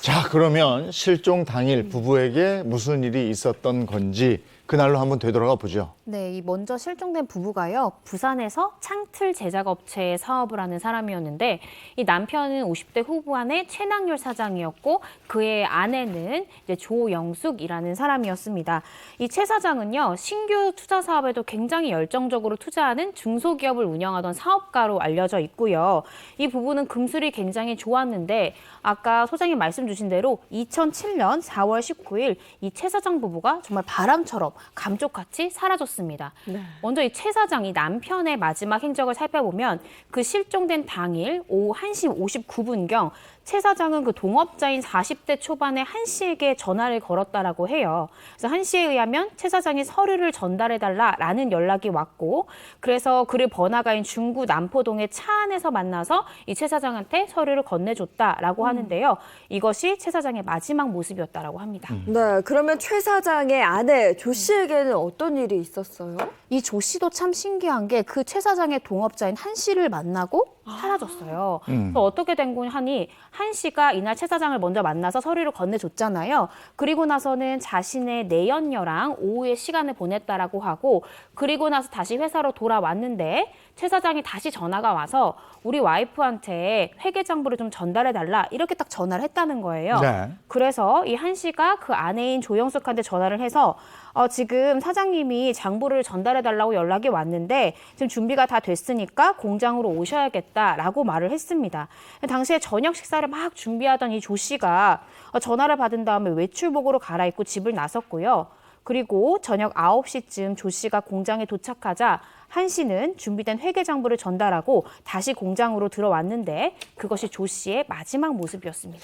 자, 그러면 실종 당일 부부에게 무슨 일이 있었던 건지 그날로 한번 되돌아가 보죠. 네, 이 먼저 실종된 부부가요, 부산에서 창틀 제작 업체에 사업을 하는 사람이었는데, 이 남편은 50대 후반의 최낙률 사장이었고, 그의 아내는 이제 조영숙이라는 사람이었습니다. 이 최 사장은요, 신규 투자 사업에도 굉장히 열정적으로 투자하는 중소기업을 운영하던 사업가로 알려져 있고요. 이 부부는 금술이 굉장히 좋았는데, 아까 소장님 말씀 주신 대로 2007년 4월 19일 이 최 사장 부부가 정말 바람처럼 감쪽같이 사라졌습니다. 네. 먼저 이 최 사장이 남편의 마지막 행적을 살펴보면 그 실종된 당일 오후 1시 59분경 최 사장은 그 동업자인 40대 초반의 한 씨에게 전화를 걸었다라고 해요. 그래서 한 씨에 의하면 최 사장이 서류를 전달해달라라는 연락이 왔고, 그래서 그를 번화가인 중구 남포동의 차 안에서 만나서 이 최 사장한테 서류를 건네줬다라고 하는데요. 이것이 최 사장의 마지막 모습이었다라고 합니다. 네, 그러면 최 사장의 아내 조 씨에게는 어떤 일이 있었어요? 이 조 씨도 참 신기한 게 그 최 사장의 동업자인 한 씨를 만나고 사라졌어요. 그래서 어떻게 된 거냐 하니 한 씨가 이날 최 사장을 먼저 만나서 서류를 건네줬잖아요. 그리고 나서는 자신의 내연녀랑 오후에 시간을 보냈다라고 하고, 그리고 나서 다시 회사로 돌아왔는데 최 사장이 다시 전화가 와서 우리 와이프한테 회계장부를 좀 전달해달라 이렇게 딱 전화를 했다는 거예요. 거예요. 네. 그래서 이 한 씨가 그 아내인 조영숙한테 전화를 해서 지금 사장님이 장부를 전달해달라고 연락이 왔는데 지금 준비가 다 됐으니까 공장으로 오셔야겠다라고 말을 했습니다. 당시에 저녁 식사를 막 준비하던 이 조 씨가 전화를 받은 다음에 외출복으로 갈아입고 집을 나섰고요. 그리고 저녁 9시쯤 조 씨가 공장에 도착하자 한 씨는 준비된 회계 장부를 전달하고 다시 공장으로 들어왔는데 그것이 조 씨의 마지막 모습이었습니다.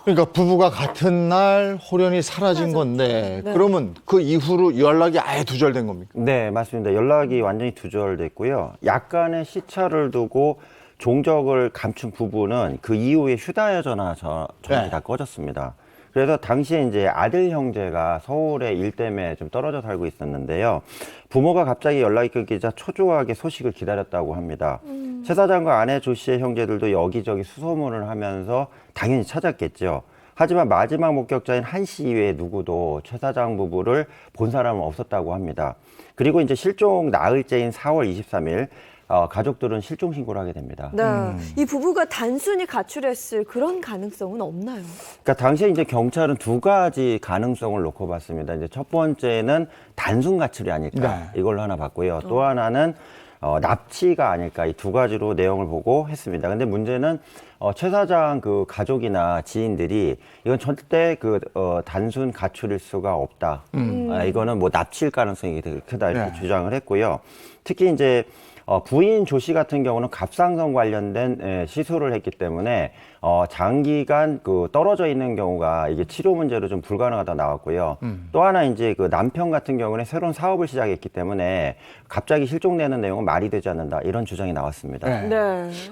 그러니까 부부가 같은 날 호련이 사라진 건데 그러면 그 이후로 연락이 아예 두절된 겁니까? 네, 맞습니다. 연락이 완전히 두절됐고요. 약간의 시차를 두고 종적을 감춘 부부는 그 이후에 휴대전화 전화기 다 꺼졌습니다. 그래서 당시에 이제 아들 형제가 서울에 일 때문에 좀 떨어져 살고 있었는데요. 부모가 갑자기 연락이 끊기자 초조하게 소식을 기다렸다고 합니다. 최 사장과 아내 조 씨의 형제들도 여기저기 수소문을 하면서 당연히 찾았겠죠. 하지만 마지막 목격자인 한 씨 이외에 누구도 최 사장 부부를 본 사람은 없었다고 합니다. 그리고 이제 실종 나흘째인 4월 23일 가족들은 실종 신고를 하게 됩니다. 네, 이 부부가 단순히 가출했을 그런 가능성은 없나요? 그러니까 당시에 이제 경찰은 두 가지 가능성을 놓고 봤습니다. 이제 첫 번째는 단순 가출이 아닐까 이걸로 하나 봤고요. 또 하나는 납치가 아닐까 이 두 가지로 내용을 보고 했습니다. 근데 문제는 최 사장 그 가족이나 지인들이 이건 절대 단순 가출일 수가 없다. 이거는 뭐 납치일 가능성이 되게 크다 이렇게 주장을 했고요. 특히 이제 부인 조 씨 같은 경우는 갑상선 관련된 시술을 했기 때문에 장기간 떨어져 있는 경우가 이게 치료 문제로 좀 불가능하다 나왔고요. 또 하나 이제 그 남편 같은 경우는 새로운 사업을 시작했기 때문에 갑자기 실종되는 내용은 말이 되지 않는다 이런 주장이 나왔습니다.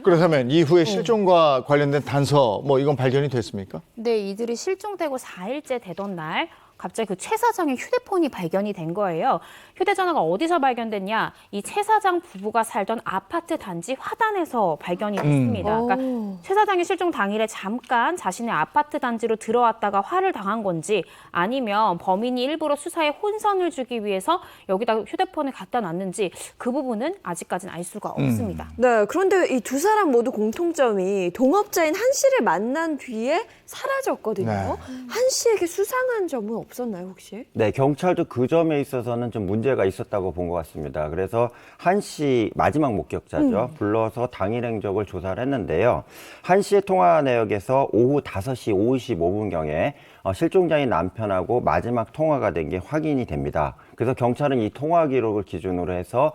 그렇다면 이후에 실종과 관련된 단서 뭐 이건 발견이 됐습니까? 네, 이들이 실종되고 4일째 되던 날 갑자기 그 최 사장의 휴대폰이 발견이 된 거예요. 휴대전화가 어디서 발견됐냐? 이 최 사장 부부가 살던 아파트 단지 화단에서 발견이 됐습니다. 그러니까 최 사장이 실종 당일에 잠깐 자신의 아파트 단지로 들어왔다가 화를 당한 건지 아니면 범인이 일부러 수사에 혼선을 주기 위해서 여기다 휴대폰을 갖다 놨는지 그 부분은 아직까지는 알 수가 없습니다. 네, 그런데 이 두 사람 모두 공통점이 동업자인 한 씨를 만난 뒤에 사라졌거든요. 한 씨에게 수상한 점은 없었나요, 혹시? 네, 경찰도 그 점에 있어서는 좀 문제가 있었다고 본 것 같습니다. 그래서 한 씨 마지막 목격자죠. 불러서 당일 행적을 조사를 했는데요. 한 씨의 통화 내역에서 오후 5시 55분경에 실종자인 남편하고 마지막 통화가 된 게 확인이 됩니다. 그래서 경찰은 이 통화 기록을 기준으로 해서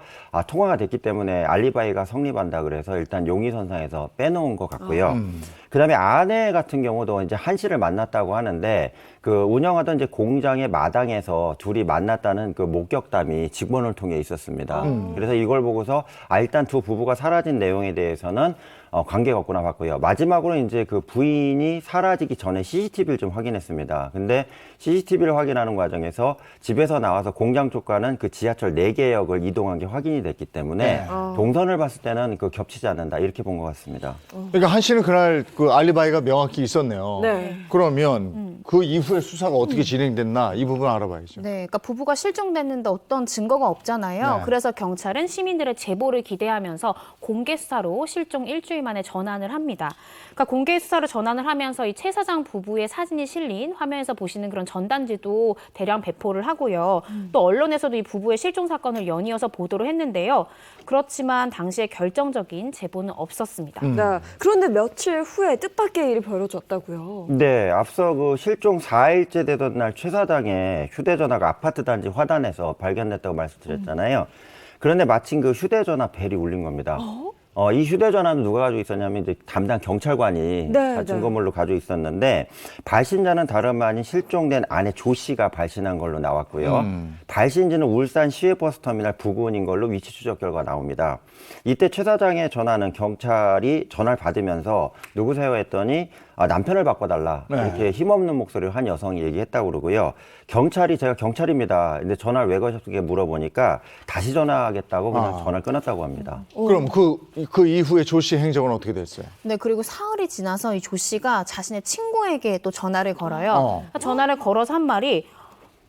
통화가 됐기 때문에 알리바이가 성립한다 그래서 일단 용의선상에서 빼놓은 것 같고요. 그다음에 아내 같은 경우도 이제 한 씨를 만났다고 하는데 그 운영하던 이제 공장의 마당에서 둘이 만났다는 그 목격담이 직원을 통해 있었습니다. 그래서 이걸 보고서 일단 두 부부가 사라진 내용에 대해서는 관계가 없구나 봤고요. 마지막으로 이제 그 부인이 사라지기 전에 CCTV를 좀 확인했습니다. 근데 CCTV를 확인하는 과정에서 집에서 나와서 공장 쪽과는 그 지하철 4개역을 이동한 게 확인이 됐기 때문에 동선을 봤을 때는 그 겹치지 않는다 이렇게 본 것 같습니다. 그러니까 한 씨는 그날 그 알리바이가 명확히 있었네요. 네. 그러면 그 이후에 수사가 어떻게 진행됐나 이 부분 알아봐야죠. 네, 그러니까 부부가 실종됐는데 어떤 증거가 없잖아요. 네. 그래서 경찰은 시민들의 제보를 기대하면서 공개 수사로 실종 일주일 만에 전환을 합니다. 그러니까 공개 수사로 전환을 하면서 이 최 사장 부부의 사진이 실린 화면에서 보시는 그런 전단지도 대량 배포를 하고요. 또 언론에서도 이 부부의 실종 사건을 연이어서 보도를 했는데요. 그렇지만 당시에 결정적인 제보는 없었습니다. 네, 그런데 며칠 후에 뜻밖의 일이 벌어졌다고요. 네, 앞서 그 실종 4일째 되던 날 최 사장의 휴대전화가 아파트 단지 화단에서 발견됐다고 말씀드렸잖아요. 그런데 마침 그 휴대전화 벨이 울린 겁니다. 이 휴대전화는 누가 가지고 있었냐면 이제 담당 경찰관이 증거물로 가지고 있었는데 발신자는 다름 아닌 실종된 아내 조 씨가 발신한 걸로 나왔고요. 발신지는 울산 시외버스터미널 부근인 걸로 위치 추적 결과가 나옵니다. 이때 최 사장의 전화는 경찰이 전화를 받으면서 누구세요 했더니 남편을 바꿔달라 이렇게 힘없는 목소리로 한 여성이 얘기했다고 그러고요. 경찰이 제가 경찰입니다. 근데 전화를 왜 거셨게 물어보니까 다시 전화하겠다고 그냥 전화를 끊었다고 합니다. 그럼 그 이후에 조 씨 행적은 어떻게 됐어요? 네, 그리고 사흘이 지나서 이 조 씨가 자신의 친구에게 또 전화를 걸어요. 전화를 걸어서 한 말이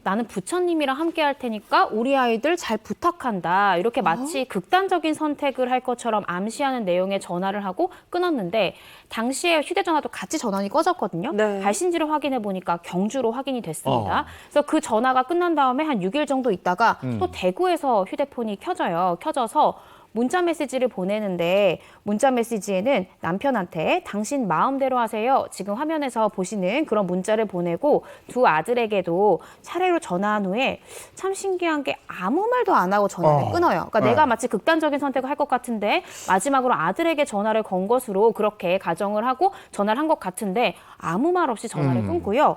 나는 부처님이랑 함께 할 테니까 우리 아이들 잘 부탁한다. 이렇게 마치 극단적인 선택을 할 것처럼 암시하는 내용의 전화를 하고 끊었는데 당시에 휴대전화도 같이 전원이 꺼졌거든요. 네. 발신지를 확인해 보니까 경주로 확인이 됐습니다. 그래서 그 전화가 끝난 다음에 한 6일 정도 있다가 또 대구에서 휴대폰이 켜져서 문자 메시지를 보내는데 문자 메시지에는 남편한테 당신 마음대로 하세요. 지금 화면에서 보시는 그런 문자를 보내고 두 아들에게도 차례로 전화한 후에 참 신기한 게 아무 말도 안 하고 전화를 끊어요. 그러니까 내가 마치 극단적인 선택을 할 것 같은데 마지막으로 아들에게 전화를 건 것으로 그렇게 가정을 하고 전화를 한 것 같은데 아무 말 없이 전화를 끊고요.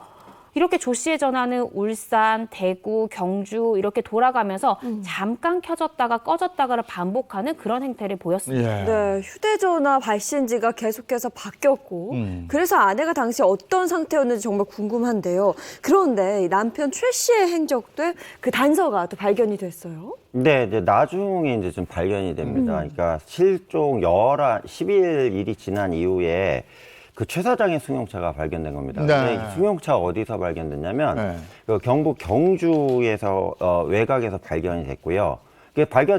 이렇게 조 씨의 전화는 울산, 대구, 경주 이렇게 돌아가면서 잠깐 켜졌다가 꺼졌다가를 반복하는 그런 행태를 보였습니다. 네, 휴대전화 발신지가 계속해서 바뀌었고 그래서 아내가 당시 어떤 상태였는지 정말 궁금한데요. 그런데 남편 최 씨의 행적도 그 단서가 또 발견이 됐어요. 네, 이제 나중에 이제 좀 발견이 됩니다. 그러니까 실종 10일이 지난 이후에 그 최 사장의 승용차가 발견된 겁니다. 네. 근데 이 승용차가 어디서 발견됐냐면 그 경북 경주에서 외곽에서 발견이 됐고요.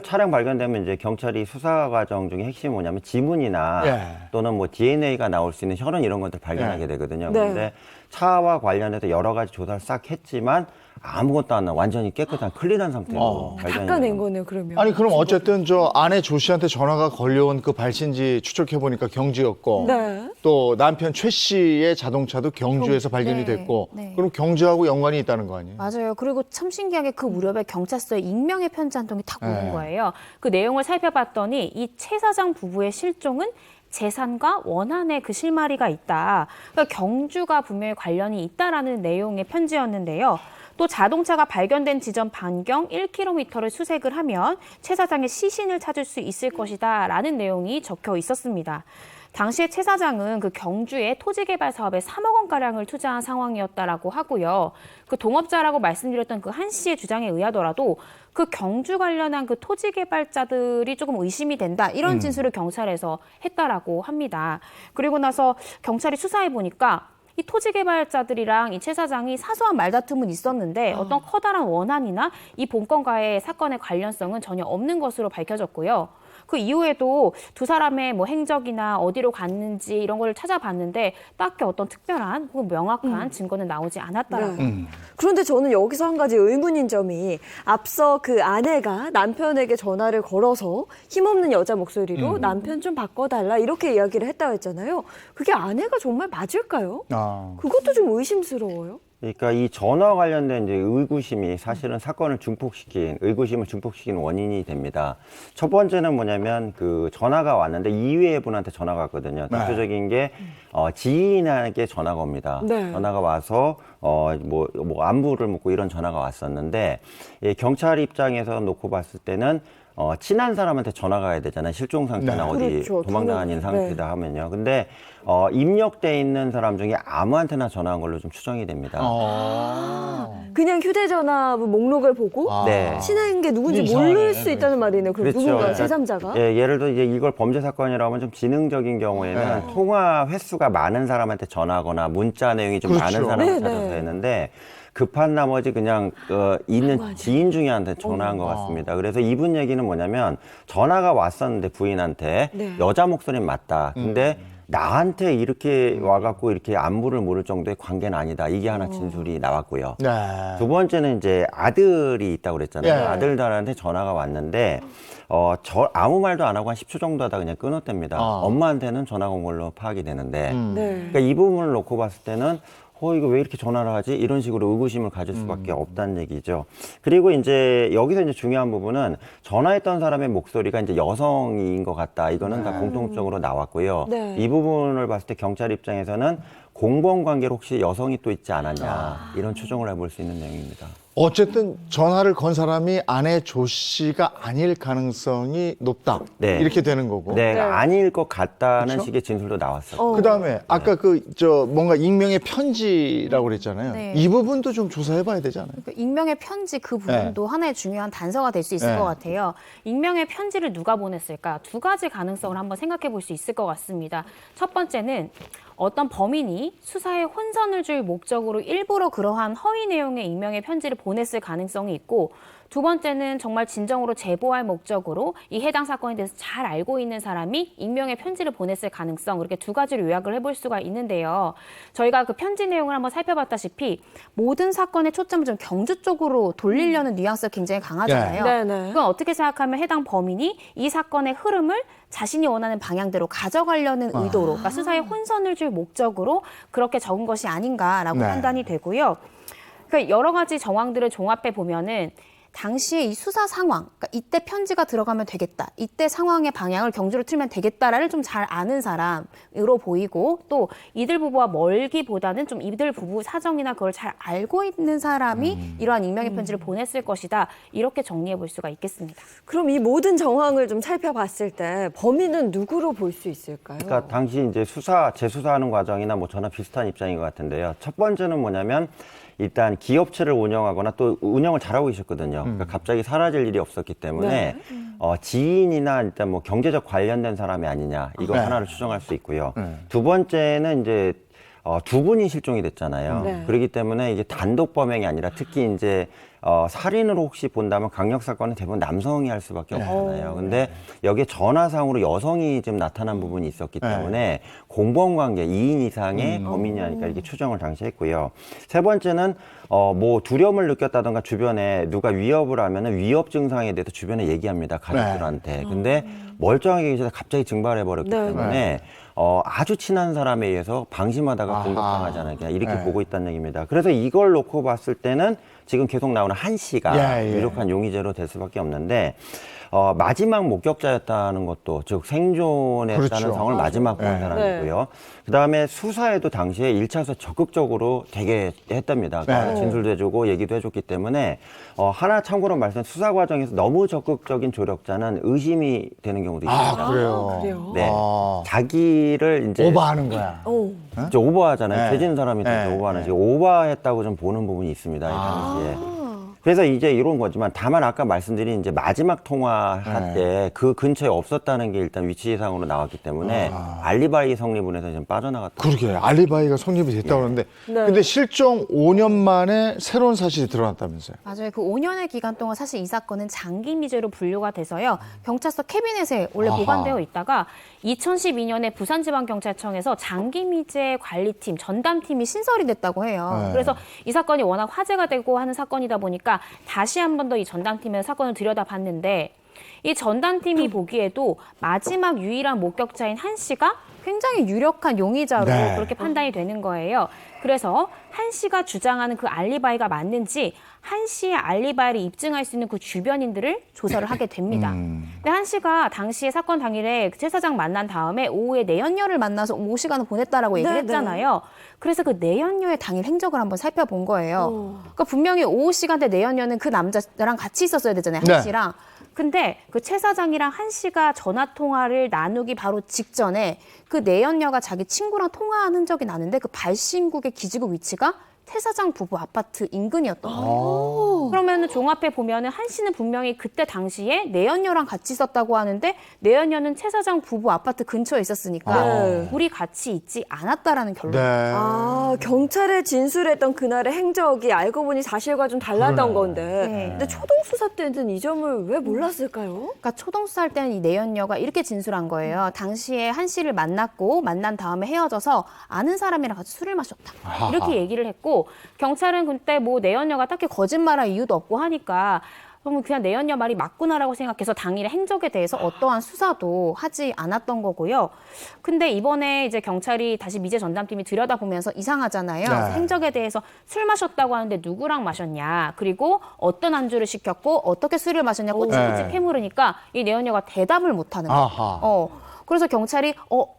차량 발견되면 이제 경찰이 수사 과정 중에 핵심이 뭐냐면 지문이나 또는 뭐 DNA가 나올 수 있는 혈흔 이런 것들 발견하게 되거든요. 그런데 차와 관련해서 여러 가지 조사를 싹 했지만 아무것도 안 나 완전히 깨끗한 클린한 상태로 발견이 닦아낸 거네요, 그러면. 아니 그럼 어쨌든 저 아내 조 씨한테 전화가 걸려온 그 발신지 추적해 보니까 경주였고 네. 또 남편 최 씨의 자동차도 경주에서 발견이 됐고 그럼 경주하고 연관이 있다는 거 아니에요? 맞아요. 그리고 참 신기한 게 그 무렵에 경찰서에 익명의 편지 한 통이 탁 오는 거예요. 그 내용을 살펴봤더니 이 최 사장 부부의 실종은 재산과 원한의 그 실마리가 있다. 그러니까 경주가 분명히 관련이 있다라는 내용의 편지였는데요. 또 자동차가 발견된 지점 반경 1km를 수색을 하면 최 사장의 시신을 찾을 수 있을 것이다라는 내용이 적혀 있었습니다. 당시에 최 사장은 그 경주의 토지개발 사업에 3억 원가량을 투자한 상황이었다라고 하고요. 그 동업자라고 말씀드렸던 그 한 씨의 주장에 의하더라도 그 경주 관련한 그 토지개발자들이 조금 의심이 된다. 이런 진술을 경찰에서 했다라고 합니다. 그리고 나서 경찰이 수사해 보니까 이 토지개발자들이랑 이 최 사장이 사소한 말다툼은 있었는데 어떤 커다란 원한이나 이 본건과의 사건의 관련성은 전혀 없는 것으로 밝혀졌고요. 그 이후에도 두 사람의 뭐 행적이나 어디로 갔는지 이런 걸 찾아봤는데 딱히 어떤 특별한 혹은 명확한 증거는 나오지 않았다라고. 그런데 저는 여기서 한 가지 의문인 점이 앞서 그 아내가 남편에게 전화를 걸어서 힘없는 여자 목소리로 남편 좀 바꿔달라 이렇게 이야기를 했다고 했잖아요. 그게 아내가 정말 맞을까요? 그것도 좀 의심스러워요. 그러니까 이 전화 관련된 이제 의구심이 사실은 사건을 의구심을 증폭시킨 원인이 됩니다. 첫 번째는 뭐냐면 그 전화가 왔는데 이외의 분한테 전화가 왔거든요. 대표적인 게 지인에게 전화가 옵니다. 전화가 와서 뭐 안부를 묻고 이런 전화가 왔었는데 경찰 입장에서 놓고 봤을 때는 친한 사람한테 전화가 가야 되잖아요. 실종 상태나 어디 도망다니는 상태다 하면요. 근데 입력돼 있는 사람 중에 아무한테나 전화한 걸로 좀 추정이 됩니다. 그냥 휴대전화 목록을 보고 친한 게 누군지 모를 수 있다는 말이네요. 그럼 누군가 제3자가? 예를 들어 이제 이걸 범죄 사건이라면 좀 지능적인 경우에는 통화 횟수가 많은 사람한테 전화하거나 문자 내용이 좀 많은 사람한테 찾아서 했는데 급한 나머지 그냥 있는 지인 중에 한테 전화한 것 같습니다. 그래서 이분 얘기는 뭐냐면 전화가 왔었는데 부인한테 여자 목소리는 맞다. 근데 나한테 이렇게 와갖고 이렇게 안부를 물을 정도의 관계는 아니다. 이게 하나 진술이 나왔고요. 두 번째는 이제 아들이 있다고 그랬잖아요. 아들들한테 전화가 왔는데 아무 말도 안 하고 한 10초 정도 하다 그냥 끊었답니다. 엄마한테는 전화가 온 걸로 파악이 되는데 그러니까 이 부분을 놓고 봤을 때는 이거 왜 이렇게 전화를 하지? 이런 식으로 의구심을 가질 수밖에 없다는 얘기죠. 그리고 이제 여기서 이제 중요한 부분은 전화했던 사람의 목소리가 이제 여성인 것 같다. 이거는 다 공통적으로 나왔고요. 이 부분을 봤을 때 경찰 입장에서는 공범 관계로 혹시 여성이 또 있지 않았냐 이런 추정을 해볼 수 있는 내용입니다. 어쨌든 전화를 건 사람이 아내 조 씨가 아닐 가능성이 높다. 이렇게 되는 거고. 아닐 것 같다는 식의 진술도 나왔어요. 그다음에 아까 뭔가 익명의 편지라고 그랬잖아요. 이 부분도 좀 조사해봐야 되지 않아요? 익명의 편지 그 부분도 하나의 중요한 단서가 될 수 있을 것 같아요. 익명의 편지를 누가 보냈을까? 두 가지 가능성을 한번 생각해 볼 수 있을 것 같습니다. 첫 번째는 어떤 범인이 수사에 혼선을 줄 목적으로 일부러 그러한 허위 내용의 익명의 편지를 보냈을 가능성이 있고, 두 번째는 정말 진정으로 제보할 목적으로 이 해당 사건에 대해서 잘 알고 있는 사람이 익명의 편지를 보냈을 가능성, 이렇게 두 가지로 요약을 해볼 수가 있는데요. 저희가 그 편지 내용을 한번 살펴봤다시피 모든 사건의 초점을 좀 경주 쪽으로 돌리려는 뉘앙스가 굉장히 강하잖아요. 네네. 그건 어떻게 생각하면 해당 범인이 이 사건의 흐름을 자신이 원하는 방향대로 가져가려는 의도로, 그러니까 수사에 혼선을 줄 목적으로 그렇게 적은 것이 아닌가라고 네. 판단이 되고요. 그러니까 여러 가지 정황들을 종합해 보면은 당시에 이 수사 상황, 그러니까 이때 편지가 들어가면 되겠다, 이때 상황의 방향을 경주로 틀면 되겠다를 좀 잘 아는 사람으로 보이고, 또 이들 부부와 멀기보다는 좀 이들 부부 사정이나 그걸 잘 알고 있는 사람이 이러한 익명의 편지를 보냈을 것이다, 이렇게 정리해 볼 수가 있겠습니다. 그럼 이 모든 정황을 좀 살펴봤을 때 범인은 누구로 볼 수 있을까요? 그러니까 당시 이제 재수사하는 과정이나 뭐 저나 비슷한 입장인 것 같은데요. 첫 번째는 뭐냐면 일단 기업체를 운영하거나 또 운영을 잘하고 계셨거든요. 그러니까 갑자기 사라질 일이 없었기 때문에 지인이나 일단 뭐 경제적 관련된 사람이 아니냐, 이거 네. 하나를 추정할 수 있고요. 두 번째는 이제 두 분이 실종이 됐잖아요. 네. 그렇기 때문에 이게 단독 범행이 아니라 특히 이제 살인으로 혹시 본다면 강력 사건은 대부분 남성이 할 수밖에 없잖아요. 근데 여기에 전화상으로 여성이 지금 나타난 부분이 있었기 때문에 공범 관계 2인 이상의 범인이니까 이렇게 추정을 당시 했고요. 세 번째는 뭐 두려움을 느꼈다던가 주변에 누가 위협을 하면은 위협 증상에 대해서 주변에 얘기합니다. 가족들한테. 근데 멀쩡하게 계셔서 갑자기 증발해 버렸기 때문에 아주 친한 사람에 의해서 방심하다가 공격당하지 않았냐, 이렇게 보고 있다는 얘기입니다. 그래서 이걸 놓고 봤을 때는 지금 계속 나오는 한 씨가 유력한 용의자로 될 수밖에 없는데, 마지막 목격자였다는 것도, 즉 생존했다는 상황을 마지막 본 사람이고요. 그다음에 수사에도 당시에 1차에서 적극적으로 되게 했답니다. 그러니까 진술도 해주고 얘기도 해줬기 때문에 하나 참고로 말씀, 수사 과정에서 너무 적극적인 조력자는 의심이 되는 경우도 있습니다. 그래요? 네, 자기를 이제 오버하는 거야. 이제 오버하잖아요. 네. 죄진 사람이 더 오버하는, 지금 오버했다고 좀 보는 부분이 있습니다. 이 당시에. 그래서 이제 이런 거지만, 다만 아까 말씀드린 이제 마지막 통화할 때 그 근처에 없었다는 게 일단 위치상으로 나왔기 때문에 알리바이 성립을 해서 지금 빠져나갔다. 그러게, 알리바이가 성립이 됐다고 그러는데 근데 실종 5년 만에 새로운 사실이 드러났다면서요? 맞아요. 그 5년의 기간 동안 사실 이 사건은 장기 미제로 분류가 돼서요. 경찰서 캐비넷에 원래 보관되어 있다가 2012년에 부산지방경찰청에서 장기 미제 관리팀, 전담팀이 신설이 됐다고 해요. 그래서 이 사건이 워낙 화제가 되고 하는 사건이다 보니까 다시 한 번 더 이 전담팀에서 사건을 들여다봤는데, 이 전담팀이 보기에도 마지막 유일한 목격자인 한 씨가 굉장히 유력한 용의자로 그렇게 판단이 되는 거예요. 그래서 한 씨가 주장하는 그 알리바이가 맞는지, 한 씨의 알리바이를 입증할 수 있는 그 주변인들을 조사를 하게 됩니다. 근데 한 씨가 당시에 사건 당일에 최 사장 만난 다음에 오후에 내연녀를 만나서 오후 시간을 보냈다라고 얘기를 했잖아요. 그래서 그 내연녀의 당일 행적을 한번 살펴본 거예요. 그러니까 분명히 오후 시간대 내연녀는 그 남자랑 같이 있었어야 되잖아요, 한 씨랑. 근데 그 최 사장이랑 한 씨가 전화 통화를 나누기 바로 직전에 그 내연녀가 자기 친구랑 통화한 흔적이 나는데, 그 발신국의 기지국 위치가 최 사장 부부 아파트 인근이었던 거예요. 그러면은 종합해 보면은 한 씨는 분명히 그때 당시에 내연녀랑 같이 있었다고 하는데, 내연녀는 최 사장 부부 아파트 근처에 있었으니까 우리 같이 있지 않았다라는 결론. 경찰에 진술했던 그날의 행적이 알고 보니 사실과 좀 달랐던 건데, 근데 초동 수사 때는 이 점을 왜 몰랐을까요? 그러니까 초동 수사할 때는 이 내연녀가 이렇게 진술한 거예요. 당시에 한 씨를 만난 다음에 헤어져서 아는 사람이랑 같이 술을 마셨다, 이렇게 얘기를 했고, 경찰은 그때 뭐 내연녀가 딱히 거짓말할 이유도 없고 하니까 그냥 내연녀 말이 맞구나라고 생각해서 당일의 행적에 대해서 어떠한 수사도 하지 않았던 거고요. 근데 이번에 이제 경찰이 다시 미제 전담팀이 들여다보면서 이상하잖아요. 행적에 대해서 술 마셨다고 하는데 누구랑 마셨냐, 그리고 어떤 안주를 시켰고 어떻게 술을 마셨냐 꼬치꼬치 캐물으니까 이 내연녀가 대답을 못하는 거예요. 그래서 경찰이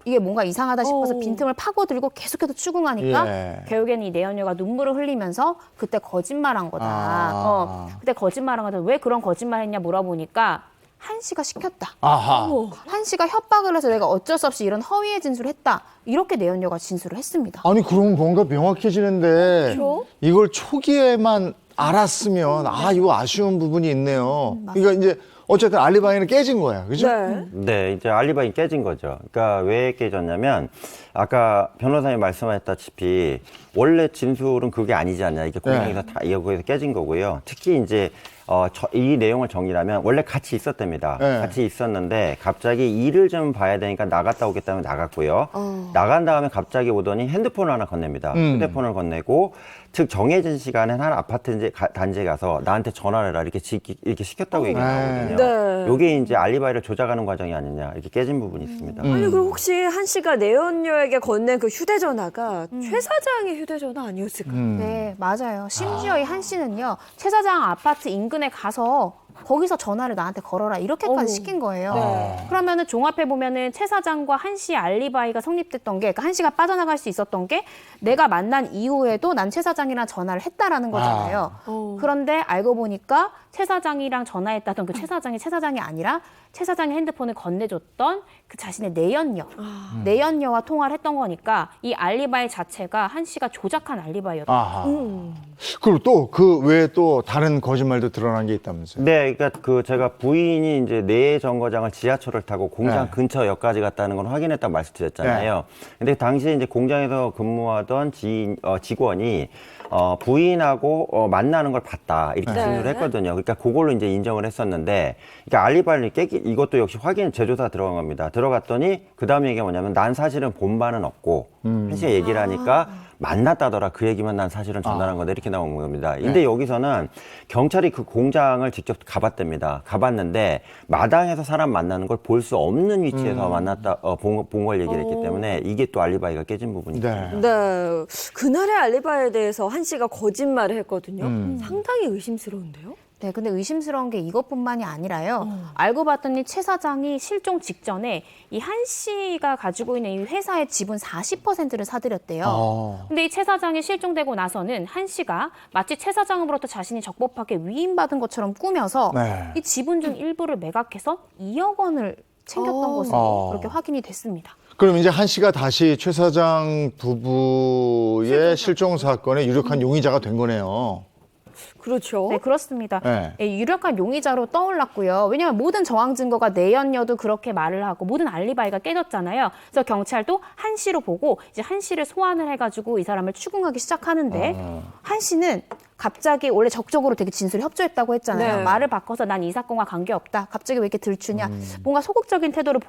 이게 뭔가 이상하다 싶어서 빈틈을 파고들고 계속해서 추궁하니까 결국에는 이 내연녀가 눈물을 흘리면서 그때 거짓말한 거다. 그때 거짓말한 거다. 왜 그런 거짓말했냐 물어보니까 한 씨가 시켰다. 한 씨가 협박을 해서 내가 어쩔 수 없이 이런 허위의 진술을 했다, 이렇게 내연녀가 진술을 했습니다. 아니 그럼 뭔가 명확해지는데 이걸 초기에만 알았으면 이거 아쉬운 부분이 있네요. 그러니까 이제 어쨌든 알리바이는 깨진 거야, 그죠? 네, 이제 알리바이 깨진 거죠. 그러니까 왜 깨졌냐면 아까 변호사님 말씀하셨다시피 원래 진술은 그게 아니지 않냐. 이게 공장에서 다 여기에서 깨진 거고요. 특히 이제 이 내용을 정리하면 원래 같이 있었답니다. 네. 같이 있었는데 갑자기 일을 좀 봐야 되니까 나갔다 오겠다면 나갔고요. 나간 다음에 갑자기 오더니 핸드폰을 하나 건넵니다. 휴대폰을 건네고 즉 정해진 시간에 한 아파트 단지에 가서 나한테 전화를 해라 이렇게 시켰다고 얘기를 하거든요. 네. 이게 이제 알리바이를 조작하는 과정이 아니냐 이렇게 깨진 부분이 있습니다. 아니 그럼 혹시 한 씨가 내연녀에게 건넨 그 휴대전화가 최 사장의 휴대전화 아니었을까요? 네, 맞아요. 심지어 이 한 씨는요, 최 사장 아파트 인근에 가서 거기서 전화를 나한테 걸어라 이렇게까지 시킨 거예요. 네. 그러면은 종합해 보면은 최 사장과 한 씨의 알리바이가 성립됐던 게, 그러니까 한 씨가 빠져나갈 수 있었던 게 내가 만난 이후에도 난 최 사장이랑 전화를 했다라는 거잖아요. 그런데 알고 보니까 최 사장이랑 전화했다던 그 최 사장이 아니라 최 사장의 핸드폰을 건네줬던 그 자신의 내연녀와 통화를 했던 거니까 이 알리바이 자체가 한 씨가 조작한 알리바이였다. 그리고 또 그 외에 또 다른 거짓말도 드러난 게 있다면서요? 네, 그러니까 그 제가 부인이 이제 내 정거장을 지하철을 타고 공장 근처 역까지 갔다는 건 확인했다고 말씀드렸잖아요. 근데 당시에 이제 공장에서 근무하던 직원이 부인하고 만나는 걸 봤다 이렇게 진술을 했거든요. 그러니까 그걸로 이제 인정을 했었는데, 그러니까 알리바이를 깨기 이것도 역시 확인 재조사 들어간 겁니다. 들어갔더니 그 다음 얘기가 뭐냐면 난 사실은 본 바는 없고 한 씨가 얘기를 하니까 만났다더라 그 얘기만 난 사실은 전달한 거다 이렇게 나온 겁니다. 근데 여기서는 경찰이 그 공장을 직접 가봤답니다. 가봤는데 마당에서 사람 만나는 걸 볼 수 없는 위치에서 본 걸 얘기를 했기 때문에 이게 또 알리바이가 깨진 부분이죠. 네. 그날의 알리바이에 대해서 한 씨가 거짓말을 했거든요. 상당히 의심스러운데요? 네, 근데 의심스러운 게 이것뿐만이 아니라요. 알고 봤더니 최 사장이 실종 직전에 이 한 씨가 가지고 있는 이 회사의 지분 40%를 사들였대요. 근데 이 최 사장이 실종되고 나서는 한 씨가 마치 최 사장으로부터 자신이 적법하게 위임받은 것처럼 꾸며서 이 지분 중 일부를 매각해서 2억 원을 챙겼던 것으로 그렇게 확인이 됐습니다. 그럼 이제 한 씨가 다시 최 사장 부부의 실종 사건의 유력한 용의자가 된 거네요. 그렇죠. 네, 그렇습니다. 네. 예, 유력한 용의자로 떠올랐고요. 왜냐하면 모든 정황 증거가 내연녀도 그렇게 말을 하고 모든 알리바이가 깨졌잖아요. 그래서 경찰도 한 씨로 보고 이제 한 씨를 소환을 해가지고 이 사람을 추궁하기 시작하는데 한 씨는 갑자기 원래 적극적으로 되게 진술이 협조했다고 했잖아요. 네. 말을 바꿔서 난 이 사건과 관계없다. 갑자기 왜 이렇게 들추냐. 뭔가 소극적인 태도를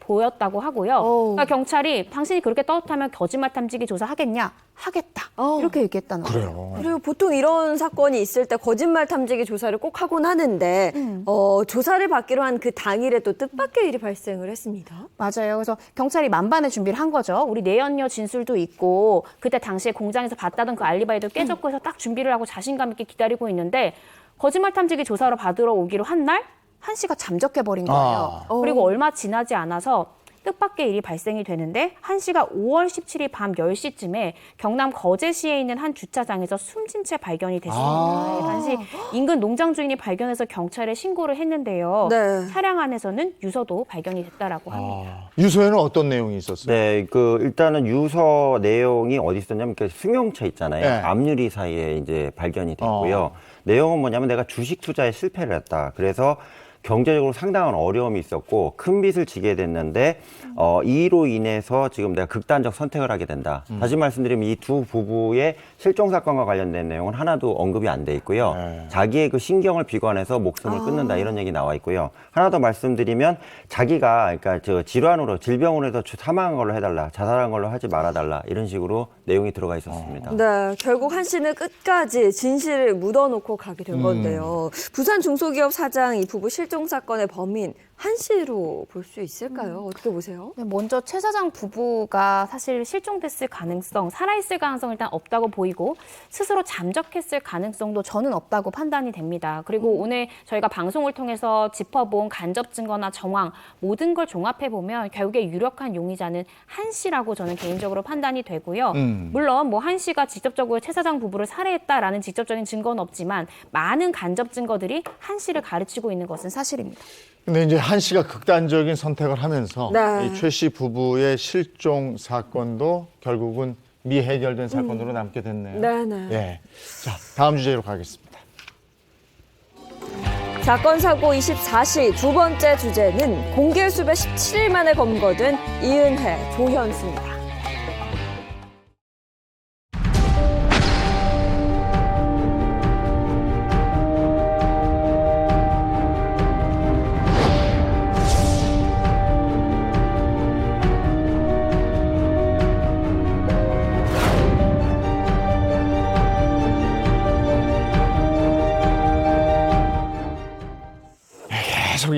보였다고 하고요. 그러니까 경찰이 당신이 그렇게 떳하면 거짓말 탐지기 조사하겠냐? 하겠다. 이렇게 얘기했다는 거예요. 그리고 보통 이런 사건이 있을 때 거짓말 탐지기 조사를 꼭 하곤 하는데 조사를 받기로 한 그 당일에 또 뜻밖의 일이 발생을 했습니다. 맞아요. 그래서 경찰이 만반의 준비를 한 거죠. 우리 내연녀 진술도 있고 그때 당시에 공장에서 봤다던 그 알리바이도 깨졌고 해서 딱 준비를 하고 자신감 있게 기다리고 있는데 거짓말 탐지기 조사로 받으러 오기로 한 날 한 씨가 잠적해버린 거예요. 그리고 얼마 지나지 않아서 뜻밖의 일이 발생이 되는데 한 씨가 5월 17일 밤 10시쯤에 경남 거제시에 있는 한 주차장에서 숨진 채 발견이 됐습니다. 당시 인근 농장 주인이 발견해서 경찰에 신고를 했는데요. 차량 안에서는 유서도 발견이 됐다라고 합니다. 유서에는 어떤 내용이 있었어요? 네, 일단은 유서 내용이 어디 있었냐면 승용차 있잖아요. 앞유리 사이에 이제 발견이 됐고요. 내용은 뭐냐면 내가 주식 투자에 실패를 했다. 그래서 경제적으로 상당한 어려움이 있었고 큰 빚을 지게 됐는데 이로 인해서 지금 내가 극단적 선택을 하게 된다. 다시 말씀드리면 이 두 부부의 실종 사건과 관련된 내용은 하나도 언급이 안 돼 있고요. 자기의 그 신경을 비관해서 목숨을 끊는다 이런 얘기 나와 있고요. 하나 더 말씀드리면 자기가 그러니까 질병으로 해서 사망한 걸로 해달라, 자살한 걸로 하지 말아달라 이런 식으로 내용이 들어가 있었습니다. 네, 결국 한 씨는 끝까지 진실을 묻어놓고 가게 된 건데요. 부산 중소기업 사장 이 부부 실종 사건의 범인 한 씨로 볼 수 있을까요? 어떻게 보세요? 네, 먼저 최 사장 부부가 사실 실종됐을 가능성, 살아있을 가능성은 일단 없다고 보이고 스스로 잠적했을 가능성도 저는 없다고 판단이 됩니다. 그리고 오늘 저희가 방송을 통해서 짚어본 간접 증거나 정황 모든 걸 종합해보면 결국에 유력한 용의자는 한 씨라고 저는 개인적으로 판단이 되고요. 물론 뭐 한 씨가 직접적으로 최 사장 부부를 살해했다라는 직접적인 증거는 없지만 많은 간접 증거들이 한 씨를 가르치고 있는 것은 사실입니다. 근데 이제 한 씨가 극단적인 선택을 하면서 이 최 씨 부부의 실종 사건도 결국은 미해결된 사건으로 남게 됐네요. 네네. 예. 자, 다음 주제로 가겠습니다. 사건 사고 24시 두 번째 주제는 공개 수배 17일 만에 검거된 이은혜, 조현수입니다.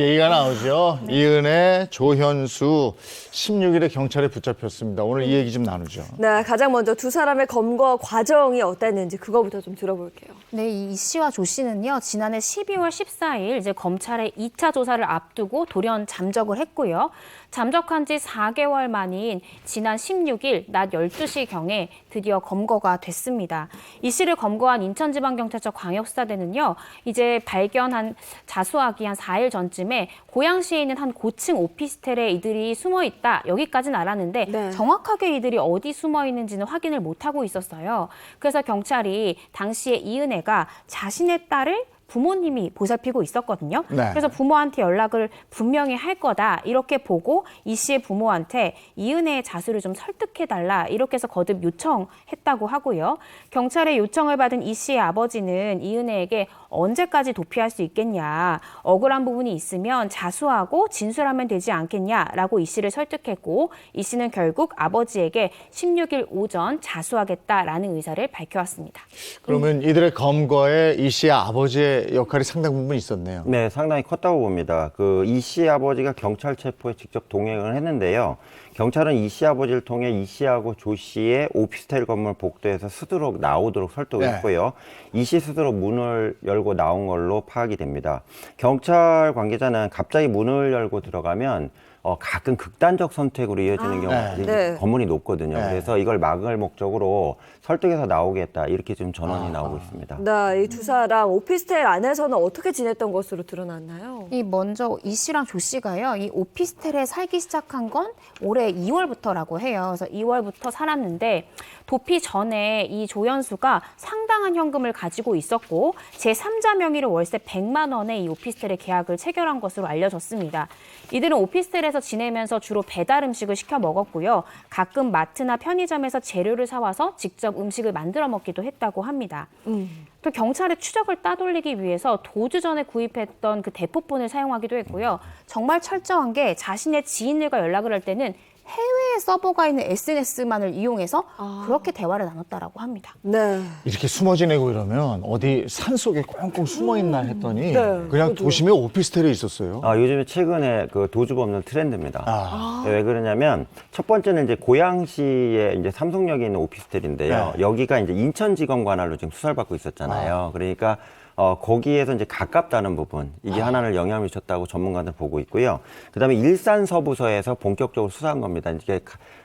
얘기가 나오죠. 이은혜, 조현수 16일에 경찰에 붙잡혔습니다. 오늘 이 얘기 좀 나누죠. 네, 가장 먼저 두 사람의 검거 과정이 어땠는지 그거부터 좀 들어볼게요. 네, 이 씨와 조 씨는요, 지난해 12월 14일 이제 검찰의 2차 조사를 앞두고 돌연 잠적을 했고요. 잠적한 지 4개월 만인 지난 16일 낮 12시경에 드디어 검거가 됐습니다. 이 씨를 검거한 인천지방경찰서 광역수사대는요, 이제 발견한 자수하기 한 4일 전쯤에 고양시에 있는 한 고층 오피스텔에 이들이 숨어 있다. 여기까지는 알았는데 정확하게 이들이 어디 숨어 있는지는 확인을 못하고 있었어요. 그래서 경찰이 당시에 이은혜가 자신의 딸을 부모님이 보살피고 있었거든요. 네. 그래서 부모한테 연락을 분명히 할 거다 이렇게 보고 이 씨의 부모한테 이은혜의 자수를 좀 설득해달라 이렇게 해서 거듭 요청했다고 하고요. 경찰의 요청을 받은 이 씨의 아버지는 이은혜에게 언제까지 도피할 수 있겠냐, 억울한 부분이 있으면 자수하고 진술하면 되지 않겠냐라고 이 씨를 설득했고, 이 씨는 결국 아버지에게 16일 오전 자수하겠다라는 의사를 밝혀왔습니다. 그러면 이들의 검거에 이 씨의 아버지의 역할이 상당 부분 있었네요. 네, 상당히 컸다고 봅니다. 이 씨 아버지가 경찰 체포에 직접 동행을 했는데요. 경찰은 이 씨 아버지를 통해 이 씨하고 조 씨의 오피스텔 건물 복도에서 스스로 나오도록 설득을 했고요. 이 씨 스스로 문을 열고 나온 걸로 파악이 됩니다. 경찰 관계자는 갑자기 문을 열고 들어가면 가끔 극단적 선택으로 이어지는 경우가 거문이 높거든요. 그래서 이걸 막을 목적으로 설득해서 나오겠다 이렇게 지금 전원이 나오고 있습니다. 네, 이 두 사람 오피스텔 안에서는 어떻게 지냈던 것으로 드러났나요? 먼저 이 씨랑 조 씨가요, 이 오피스텔에 살기 시작한 건 올해 2월부터라고 해요. 그래서 2월부터 살았는데 도피 전에 이 조현수가 상당한 현금을 가지고 있었고 제3자 명의로 월세 100만 원에 이 오피스텔에 계약을 체결한 것으로 알려졌습니다. 이들은 오피스텔에서 지내면서 주로 배달 음식을 시켜 먹었고요. 가끔 마트나 편의점에서 재료를 사와서 직접 음식을 만들어 먹기도 했다고 합니다. 또 경찰의 추적을 따돌리기 위해서 도주 전에 구입했던 그 대포폰을 사용하기도 했고요. 정말 철저한 게 자신의 지인들과 연락을 할 때는 해외에 서버가 있는 SNS만을 이용해서 그렇게 대화를 나눴다라고 합니다. 네. 이렇게 숨어 지내고 이러면 어디 산속에 꽁꽁 숨어 있나 했더니 그냥 도심에 오피스텔에 있었어요. 요즘에 최근에 그 도주가 없는 트렌드입니다. 왜 그러냐면 첫 번째는 이제 고양시에 이제 삼성역에 있는 오피스텔인데요. 여기가 이제 인천지검 관할로 지금 수사를 받고 있었잖아요. 그러니까 거기에서 이제 가깝다는 부분, 이게 하나를 영향을 미쳤다고 전문가들 보고 있고요. 그다음에 일산 서부서에서 본격적으로 수사한 겁니다. 이게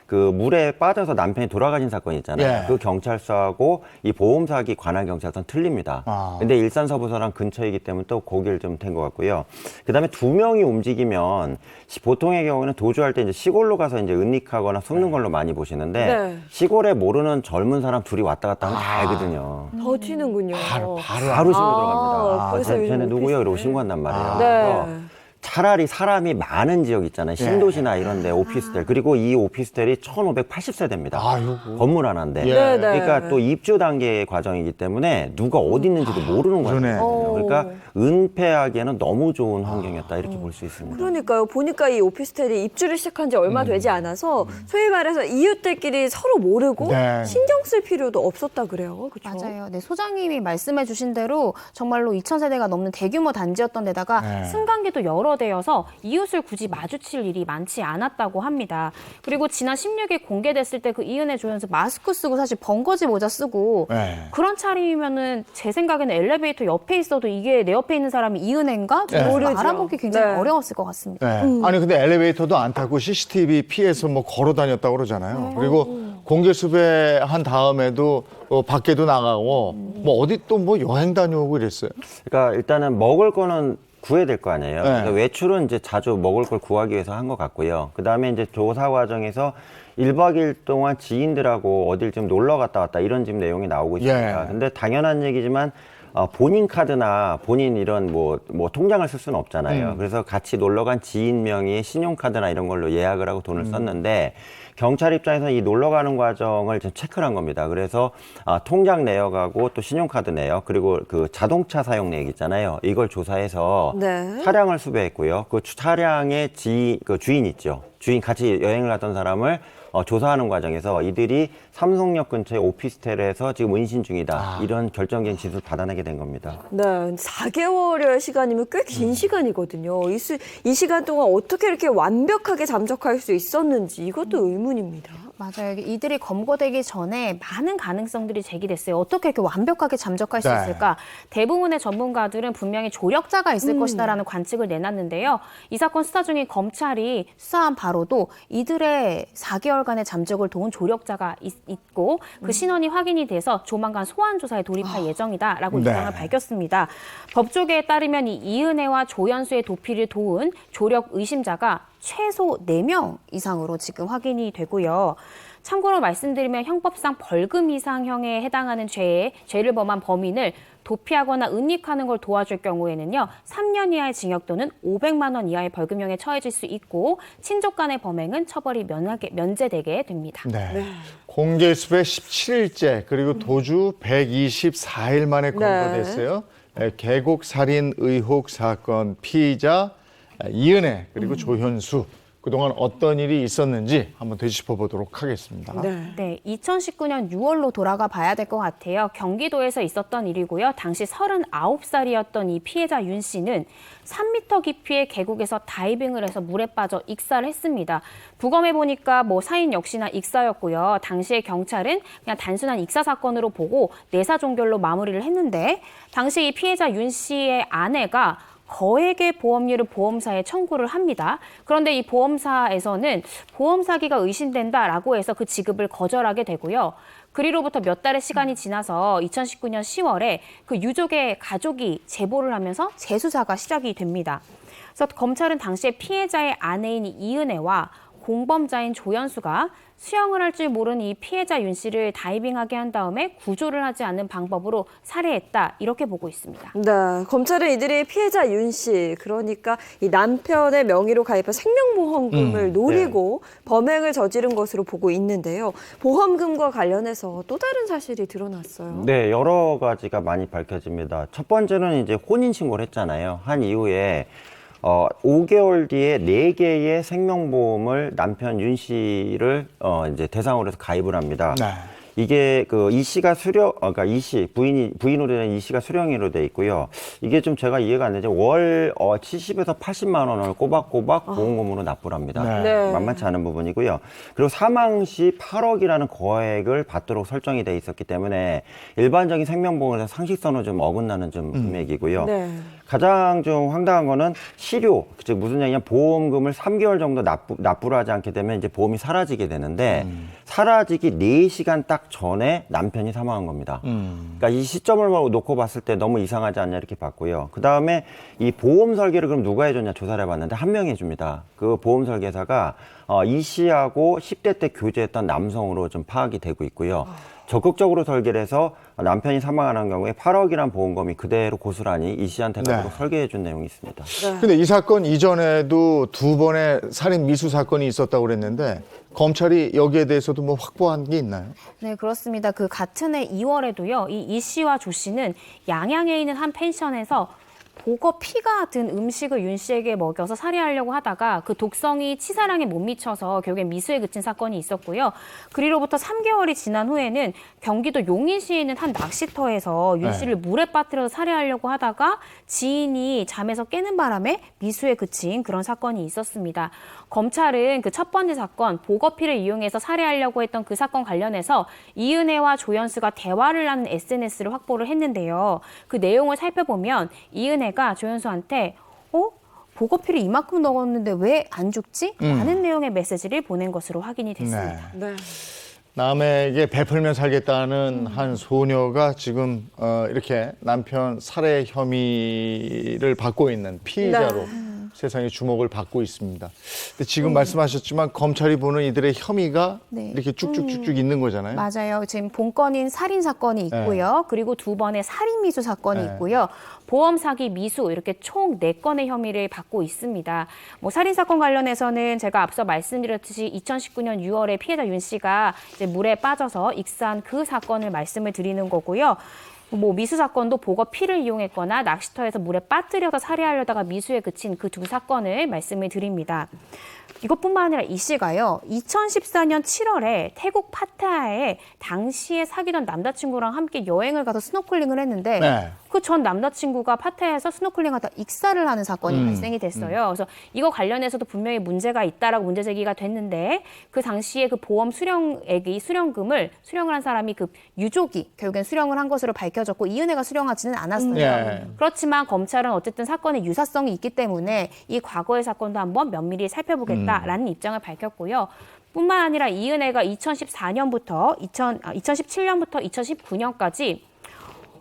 그 물에 빠져서 남편이 돌아가신 사건이 있잖아요. 그 경찰서하고 이 보험사기 관할 경찰서는 틀립니다. 근데 일산 서부서랑 근처이기 때문에 또 거기를 좀 된 것 같고요. 그다음에 두 명이 움직이면 보통의 경우는 도주할 때 이제 시골로 가서 이제 은닉하거나 숨는 걸로 많이 보시는데 시골에 모르는 젊은 사람 둘이 왔다 갔다 하면 다 알거든요. 더 튀는군요. 바로 신고 들어갑니다. 쟤네 누구요? 이러고 신고한단 말이에요. 그래서 차라리 사람이 많은 지역 있잖아요. 신도시나 이런 데 오피스텔. 그리고 이 오피스텔이 1580세대입니다. 건물 하나인데. 그러니까 또 입주 단계 과정이기 때문에 누가 어디 있는지도 모르는 거예요. 그러니까 은폐하기에는 너무 좋은 환경이었다 이렇게 볼 수 있습니다. 그러니까요. 보니까 이 오피스텔이 입주를 시작한 지 얼마 되지 않아서 소위 말해서 이웃들끼리 서로 모르고 신경 쓸 필요도 없었다 그래요. 그렇죠? 맞아요. 네, 소장님이 말씀해 주신 대로 정말로 2000세대가 넘는 대규모 단지였던 데다가 승강기도 여러 대여서 이웃을 굳이 마주칠 일이 많지 않았다고 합니다. 그리고 지난 16일 공개됐을 때 그 이은혜 조연수 마스크 쓰고 사실 번거지 모자 쓰고 그런 차림이면은 제 생각에는 엘리베이터 옆에 있어도 이게 내 옆에 있는 사람이 이은혜인가? 알아보기 굉장히 어려웠을 것 같습니다. 아니 근데 엘리베이터도 안 타고 CCTV 피해서 뭐 걸어 다녔다고 그러잖아요. 그리고 공개 수배한 다음에도 밖에도 나가고 뭐 어디 또 뭐 여행 다녀오고 이랬어요. 그러니까 일단은 먹을 거는 구해야 될 거 아니에요. 그러니까 외출은 이제 자주 먹을 걸 구하기 위해서 한 것 같고요. 그 다음에 이제 조사 과정에서 1박 2일 동안 지인들하고 어딜 좀 놀러 갔다 왔다 이런 지금 내용이 나오고 있습니다. 근데 당연한 얘기지만 본인 카드나 본인 이런 뭐 통장을 쓸 수는 없잖아요. 그래서 같이 놀러 간 지인 명의의 신용카드나 이런 걸로 예약을 하고 돈을 썼는데 경찰 입장에서 이 놀러 가는 과정을 좀 체크를 한 겁니다. 그래서 통장 내역하고 또 신용카드 내역 그리고 그 자동차 사용 내역 있잖아요. 이걸 조사해서 차량을 수배했고요. 그 차량의 주인 있죠. 주인 같이 여행을 갔던 사람을 조사하는 과정에서 이들이 삼성역 근처의 오피스텔에서 지금 은신 중이다. 이런 결정적인 진술을 받아내게 된 겁니다. 네, 4개월여의 시간이면 꽤 긴 시간이거든요. 이 시간 동안 어떻게 이렇게 완벽하게 잠적할 수 있었는지 이것도 의문입니다. 맞아요. 이들이 검거되기 전에 많은 가능성들이 제기됐어요. 어떻게 이렇게 완벽하게 잠적할 수 네. 있을까? 대부분의 전문가들은 분명히 조력자가 있을 것이다라는 관측을 내놨는데요. 이 사건 수사 중인 검찰이 수사한 바로도 이들의 4개월간의 잠적을 도운 조력자가 있고 그 신원이 확인이 돼서 조만간 소환 조사에 돌입할 예정이다라고 네. 입장을 밝혔습니다. 법조계에 따르면 이 이은혜와 조연수의 도피를 도운 조력 의심자가 최소 4명 이상으로 지금 확인이 되고요. 참고로 말씀드리면 형법상 벌금 이상형에 해당하는 죄를 범한 범인을 도피하거나 은닉하는 걸 도와줄 경우에는요. 3년 이하의 징역 또는 500만 원 이하의 벌금형에 처해질 수 있고 친족 간의 범행은 처벌이 면제되게 됩니다. 네. 공개 수배 17일째 그리고 도주 124일 만에 검거됐어요. 계곡 살인 의혹 사건 피의자 이은혜 그리고 조현수 그동안 어떤 일이 있었는지 한번 되짚어 보도록 하겠습니다. 네, 2019년 6월로 돌아가 봐야 될 것 같아요. 경기도에서 있었던 일이고요. 당시 39살이었던 이 피해자 윤 씨는 3m 깊이의 계곡에서 다이빙을 해서 물에 빠져 익사를 했습니다. 부검해 보니까 사인 역시나 익사였고요. 당시에 경찰은 그냥 단순한 익사 사건으로 보고 내사 종결로 마무리를 했는데 당시 이 피해자 윤 씨의 아내가 거액의 보험료를 보험사에 청구를 합니다. 그런데 이 보험사에서는 보험 사기가 의심된다라고 해서 그 지급을 거절하게 되고요. 그리로부터 몇 달의 시간이 지나서 2019년 10월에 그 유족의 가족이 제보를 하면서 재수사가 시작이 됩니다. 그래서 검찰은 당시에 피해자의 아내인 이은혜와 공범자인 조연수가 수영을 할 줄 모르는 이 피해자 윤 씨를 다이빙하게 한 다음에 구조를 하지 않는 방법으로 살해했다 이렇게 보고 있습니다. 네, 검찰은 이들이 피해자 윤 씨, 그러니까 이 남편의 명의로 가입한 생명보험금을 노리고 범행을 저지른 것으로 보고 있는데요. 보험금과 관련해서 또 다른 사실이 드러났어요. 네, 여러 가지가 많이 밝혀집니다. 첫 번째는 이제 혼인신고를 했잖아요. 한 이후에 5개월 뒤에 4개의 생명보험을 남편 윤 씨를 이제 대상으로 해서 가입을 합니다. 네. 이게 이 씨가 그러니까 이 씨, 부인으로 된 이 씨가 수령이로 돼 있고요. 이게 좀 제가 이해가 안 되죠. 월 70에서 80만 원을 꼬박꼬박 보험금으로 납부를 합니다. 네. 만만치 않은 부분이고요. 그리고 사망 시 8억이라는 거액을 받도록 설정이 돼 있었기 때문에 일반적인 생명보험에서 상식선을 좀 어긋나는 좀 금액이고요. 네. 가장 좀 황당한 거는 실효, 즉 무슨 얘기냐면 보험금을 3개월 정도 납부를 하지 않게 되면 이제 보험이 사라지게 되는데 사라지기 4시간 딱 전에 남편이 사망한 겁니다. 그러니까 이 시점을 놓고 봤을 때 너무 이상하지 않냐 이렇게 봤고요. 그 다음에 이 보험 설계를 그럼 누가 해줬냐 조사를 해봤는데 한 명이 해줍니다. 그 보험 설계사가 이 씨하고 10대 때 교제했던 남성으로 좀 파악이 되고 있고요. 적극적으로 설계를 해서 남편이 사망하는 경우에 8억이라는 보험금이 그대로 고스란히 이 씨한테 가도록 설계해 준 내용이 있습니다. 근데 이 사건 이전에도 2번의 살인 미수 사건이 있었다고 그랬는데 검찰이 여기에 대해서도 확보한 게 있나요? 네, 그렇습니다. 그 같은 해 2월에도요. 이 씨와 조 씨는 양양에 있는 한 펜션에서 보거 피가 든 음식을 윤 씨에게 먹여서 살해하려고 하다가 그 독성이 치사량에 못 미쳐서 결국엔 미수에 그친 사건이 있었고요. 그리로부터 3개월이 지난 후에는 경기도 용인시에 있는 한 낚시터에서 윤 씨를 물에 빠뜨려서 살해하려고 하다가 지인이 잠에서 깨는 바람에 미수에 그친 그런 사건이 있었습니다. 검찰은 그 첫 번째 사건 보거피를 이용해서 살해하려고 했던 그 사건 관련해서 이은혜와 조연수가 대화를 하는 SNS를 확보를 했는데요. 그 내용을 살펴보면 이은혜가 조연수한테 보거피를 이만큼 넣었는데 왜 안 죽지? 라는 내용의 메시지를 보낸 것으로 확인이 됐습니다. 네. 남에게 베풀며 살겠다는 한 소녀가 지금 이렇게 남편 살해 혐의를 받고 있는 피의자로 세상에 주목을 받고 있습니다. 근데 지금 말씀하셨지만 검찰이 보는 이들의 혐의가 이렇게 쭉쭉쭉쭉 있는 거잖아요. 맞아요. 지금 본건인 살인 사건이 있고요. 그리고 2번의 살인 미수 사건이 있고요. 보험 사기 미수 이렇게 총 4건의 혐의를 받고 있습니다. 살인 사건 관련해서는 제가 앞서 말씀드렸듯이 2019년 6월에 피해자 윤 씨가 이제 물에 빠져서 익사한 그 사건을 말씀을 드리는 거고요. 미수 사건도 보거 피를 이용했거나 낚시터에서 물에 빠뜨려서 살해하려다가 미수에 그친 그 2 사건을 말씀을 드립니다. 이것뿐만 아니라 이 씨가요, 2014년 7월에 태국 파타야에 당시에 사귀던 남자친구랑 함께 여행을 가서 스노클링을 했는데 네. 그 전 남자친구가 파타야에서 스노클링하다 익사를 하는 사건이 발생이 됐어요. 그래서 이거 관련해서도 분명히 문제가 있다라고 문제 제기가 됐는데 그 당시에 그 보험 수령액이 수령금을 수령을 한 사람이 그 유족이 결국엔 수령을 한 것으로 밝혀졌고 이은혜가 수령하지는 않았어요. 예. 그렇지만 검찰은 어쨌든 사건의 유사성이 있기 때문에 이 과거의 사건도 한번 면밀히 살펴보겠다라는 입장을 밝혔고요. 뿐만 아니라 이은혜가 2014년부터 2017년부터 2019년까지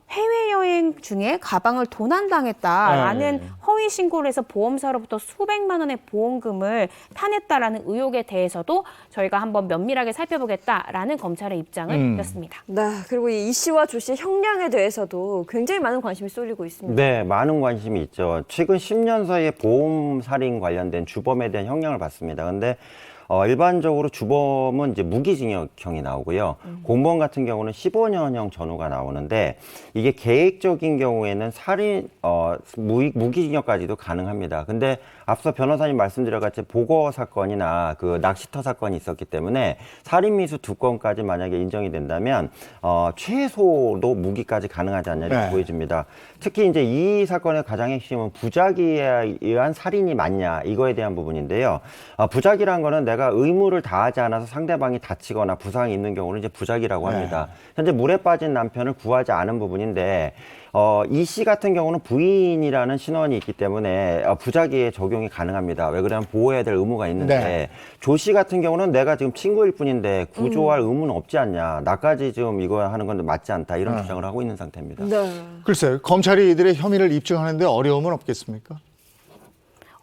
해외여행 중에 가방을 도난당했다라는 허위 신고를 해서 보험사로부터 수백만 원의 보험금을 타냈다라는 의혹에 대해서도 저희가 한번 면밀하게 살펴보겠다라는 검찰의 입장을 밝혔습니다. 네, 그리고 이 씨와 조 씨의 형량에 대해서도 굉장히 많은 관심이 쏠리고 있습니다. 네, 많은 관심이 있죠. 최근 10년 사이에 보험 살인 관련된 주범에 대한 형량을 받습니다. 근데 일반적으로 주범은 이제 무기징역형이 나오고요. 공무원 같은 경우는 15년형 전후가 나오는데 이게 계획적인 경우에는 살인, 무기징역까지도 가능합니다. 근데 앞서 변호사님 말씀드려같이 보거 사건이나 그 낚시터 사건이 있었기 때문에 살인미수 2건까지 만약에 인정이 된다면 최소도 무기까지 가능하지 않냐 이렇게 보여집니다. 특히 이제 이 사건의 가장 핵심은 부작위에 의한 살인이 맞냐 이거에 대한 부분인데요. 부작위란 거는 내가 의무를 다하지 않아서 상대방이 다치거나 부상이 있는 경우는 이제 부작위라고 합니다. 현재 물에 빠진 남편을 구하지 않은 부분인데 이 씨 같은 경우는 부인이라는 신원이 있기 때문에 부작위에 적용이 가능합니다. 왜 그러냐면 보호해야 될 의무가 있는데 조 씨 같은 경우는 내가 지금 친구일 뿐인데 구조할 의무는 없지 않냐. 나까지 지금 이거 하는 건 맞지 않다. 이런 주장을 하고 있는 상태입니다. 글쎄요. 검찰이 이들의 혐의를 입증하는데 어려움은 없겠습니까?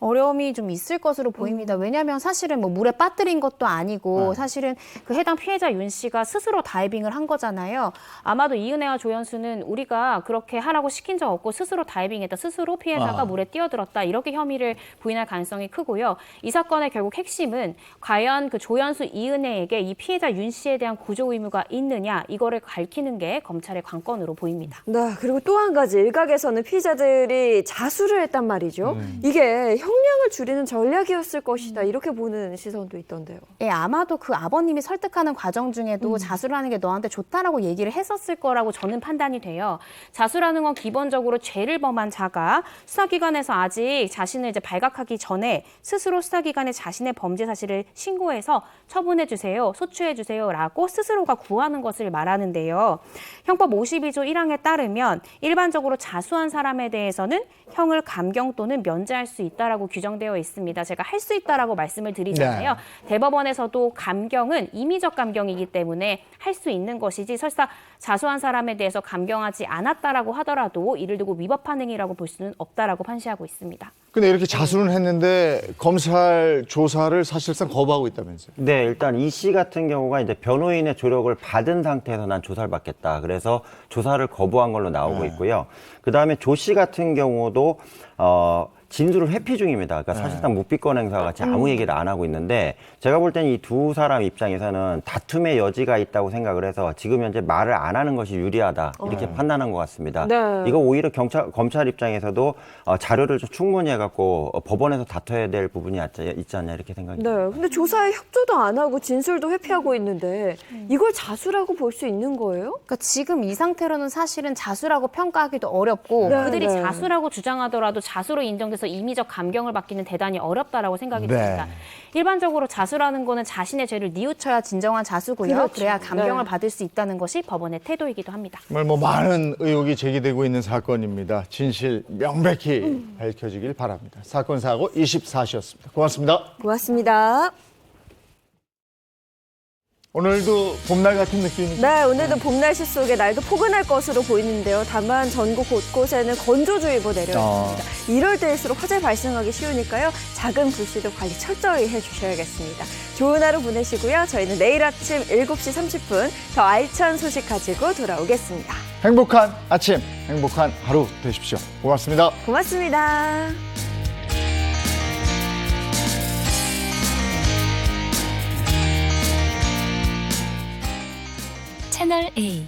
어려움이 좀 있을 것으로 보입니다. 왜냐하면 사실은 뭐 물에 빠뜨린 것도 아니고 사실은 그 해당 피해자 윤 씨가 스스로 다이빙을 한 거잖아요. 아마도 이은혜와 조연수는 우리가 그렇게 하라고 시킨 적 없고 스스로 다이빙했다. 스스로 피해자가 물에 뛰어들었다. 이렇게 혐의를 부인할 가능성이 크고요. 이 사건의 결국 핵심은 과연 그 조연수 이은혜에게 이 피해자 윤 씨에 대한 구조 의무가 있느냐 이거를 밝히는 게 검찰의 관건으로 보입니다. 네, 그리고 또 한 가지 일각에서는 피해자들이 자수를 했단 말이죠. 이게 형량을 줄이는 전략이었을 것이다 이렇게 보는 시선도 있던데요. 예, 아마도 그 아버님이 설득하는 과정 중에도 자수를 하는 게 너한테 좋다라고 얘기를 했었을 거라고 저는 판단이 돼요. 자수라는 건 기본적으로 죄를 범한 자가 수사기관에서 아직 자신을 이제 발각하기 전에 스스로 수사기관에 자신의 범죄 사실을 신고해서 처분해 주세요, 소추해 주세요라고 스스로가 구하는 것을 말하는데요. 형법 52조 1항에 따르면 일반적으로 자수한 사람에 대해서는 형을 감경 또는 면제할 수 있다라고 규정되어 있습니다. 제가 할 수 있다라고 말씀을 드리잖아요. 대법원에서도 감경은 임의적 감경이기 때문에 할 수 있는 것이지 설사 자수한 사람에 대해서 감경하지 않았다라고 하더라도 이를 두고 위법한 행위라고 볼 수는 없다라고 판시하고 있습니다. 근데 이렇게 자수는 했는데 검찰 조사를 사실상 거부하고 있다면서요? 네, 일단 이 씨 같은 경우가 이제 변호인의 조력을 받은 상태에서 난 조사를 받겠다. 그래서 조사를 거부한 걸로 나오고 있고요. 그 다음에 조 씨 같은 경우도 진술을 회피 중입니다. 그러니까 사실상 묵비권 행사와 같이 아무 얘기를 안 하고 있는데 제가 볼 때는 이 두 사람 입장에서는 다툼의 여지가 있다고 생각을 해서 지금 현재 말을 안 하는 것이 유리하다 이렇게 판단한 것 같습니다. 이거 오히려 검찰 입장에서도 자료를 좀 충분히 해갖고 법원에서 다퉈야 될 부분이 있지 않냐 이렇게 생각합니다. 네, 근데 조사에 협조도 안 하고 진술도 회피하고 있는데 이걸 자수라고 볼 수 있는 거예요? 그러니까 지금 이 상태로는 사실은 자수라고 평가하기도 어렵고 그들이 자수라고 주장하더라도 자수로 인정돼서 임의적 감경을 받기는 대단히 어렵다라고 생각이 듭니다. 일반적으로 자수라는 거는 자신의 죄를 뉘우쳐야 진정한 자수고요. 그래야 감경을 받을 수 있다는 것이 법원의 태도이기도 합니다. 정말 뭐 많은 의혹이 제기되고 있는 사건입니다. 진실 명백히 밝혀지길 바랍니다. 사건 사고 24시였습니다. 고맙습니다. 고맙습니다. 오늘도 봄날 같은 느낌이죠? 네, 오늘도 봄 날씨 속에 날도 포근할 것으로 보이는데요. 다만 전국 곳곳에는 건조주의보 내려 있습니다. 이럴 때일수록 화재 발생하기 쉬우니까요. 작은 불씨도 관리 철저히 해주셔야겠습니다. 좋은 하루 보내시고요. 저희는 내일 아침 7시 30분 더 알찬 소식 가지고 돌아오겠습니다. 행복한 아침, 행복한 하루 되십시오. 고맙습니다. 고맙습니다. 채널 A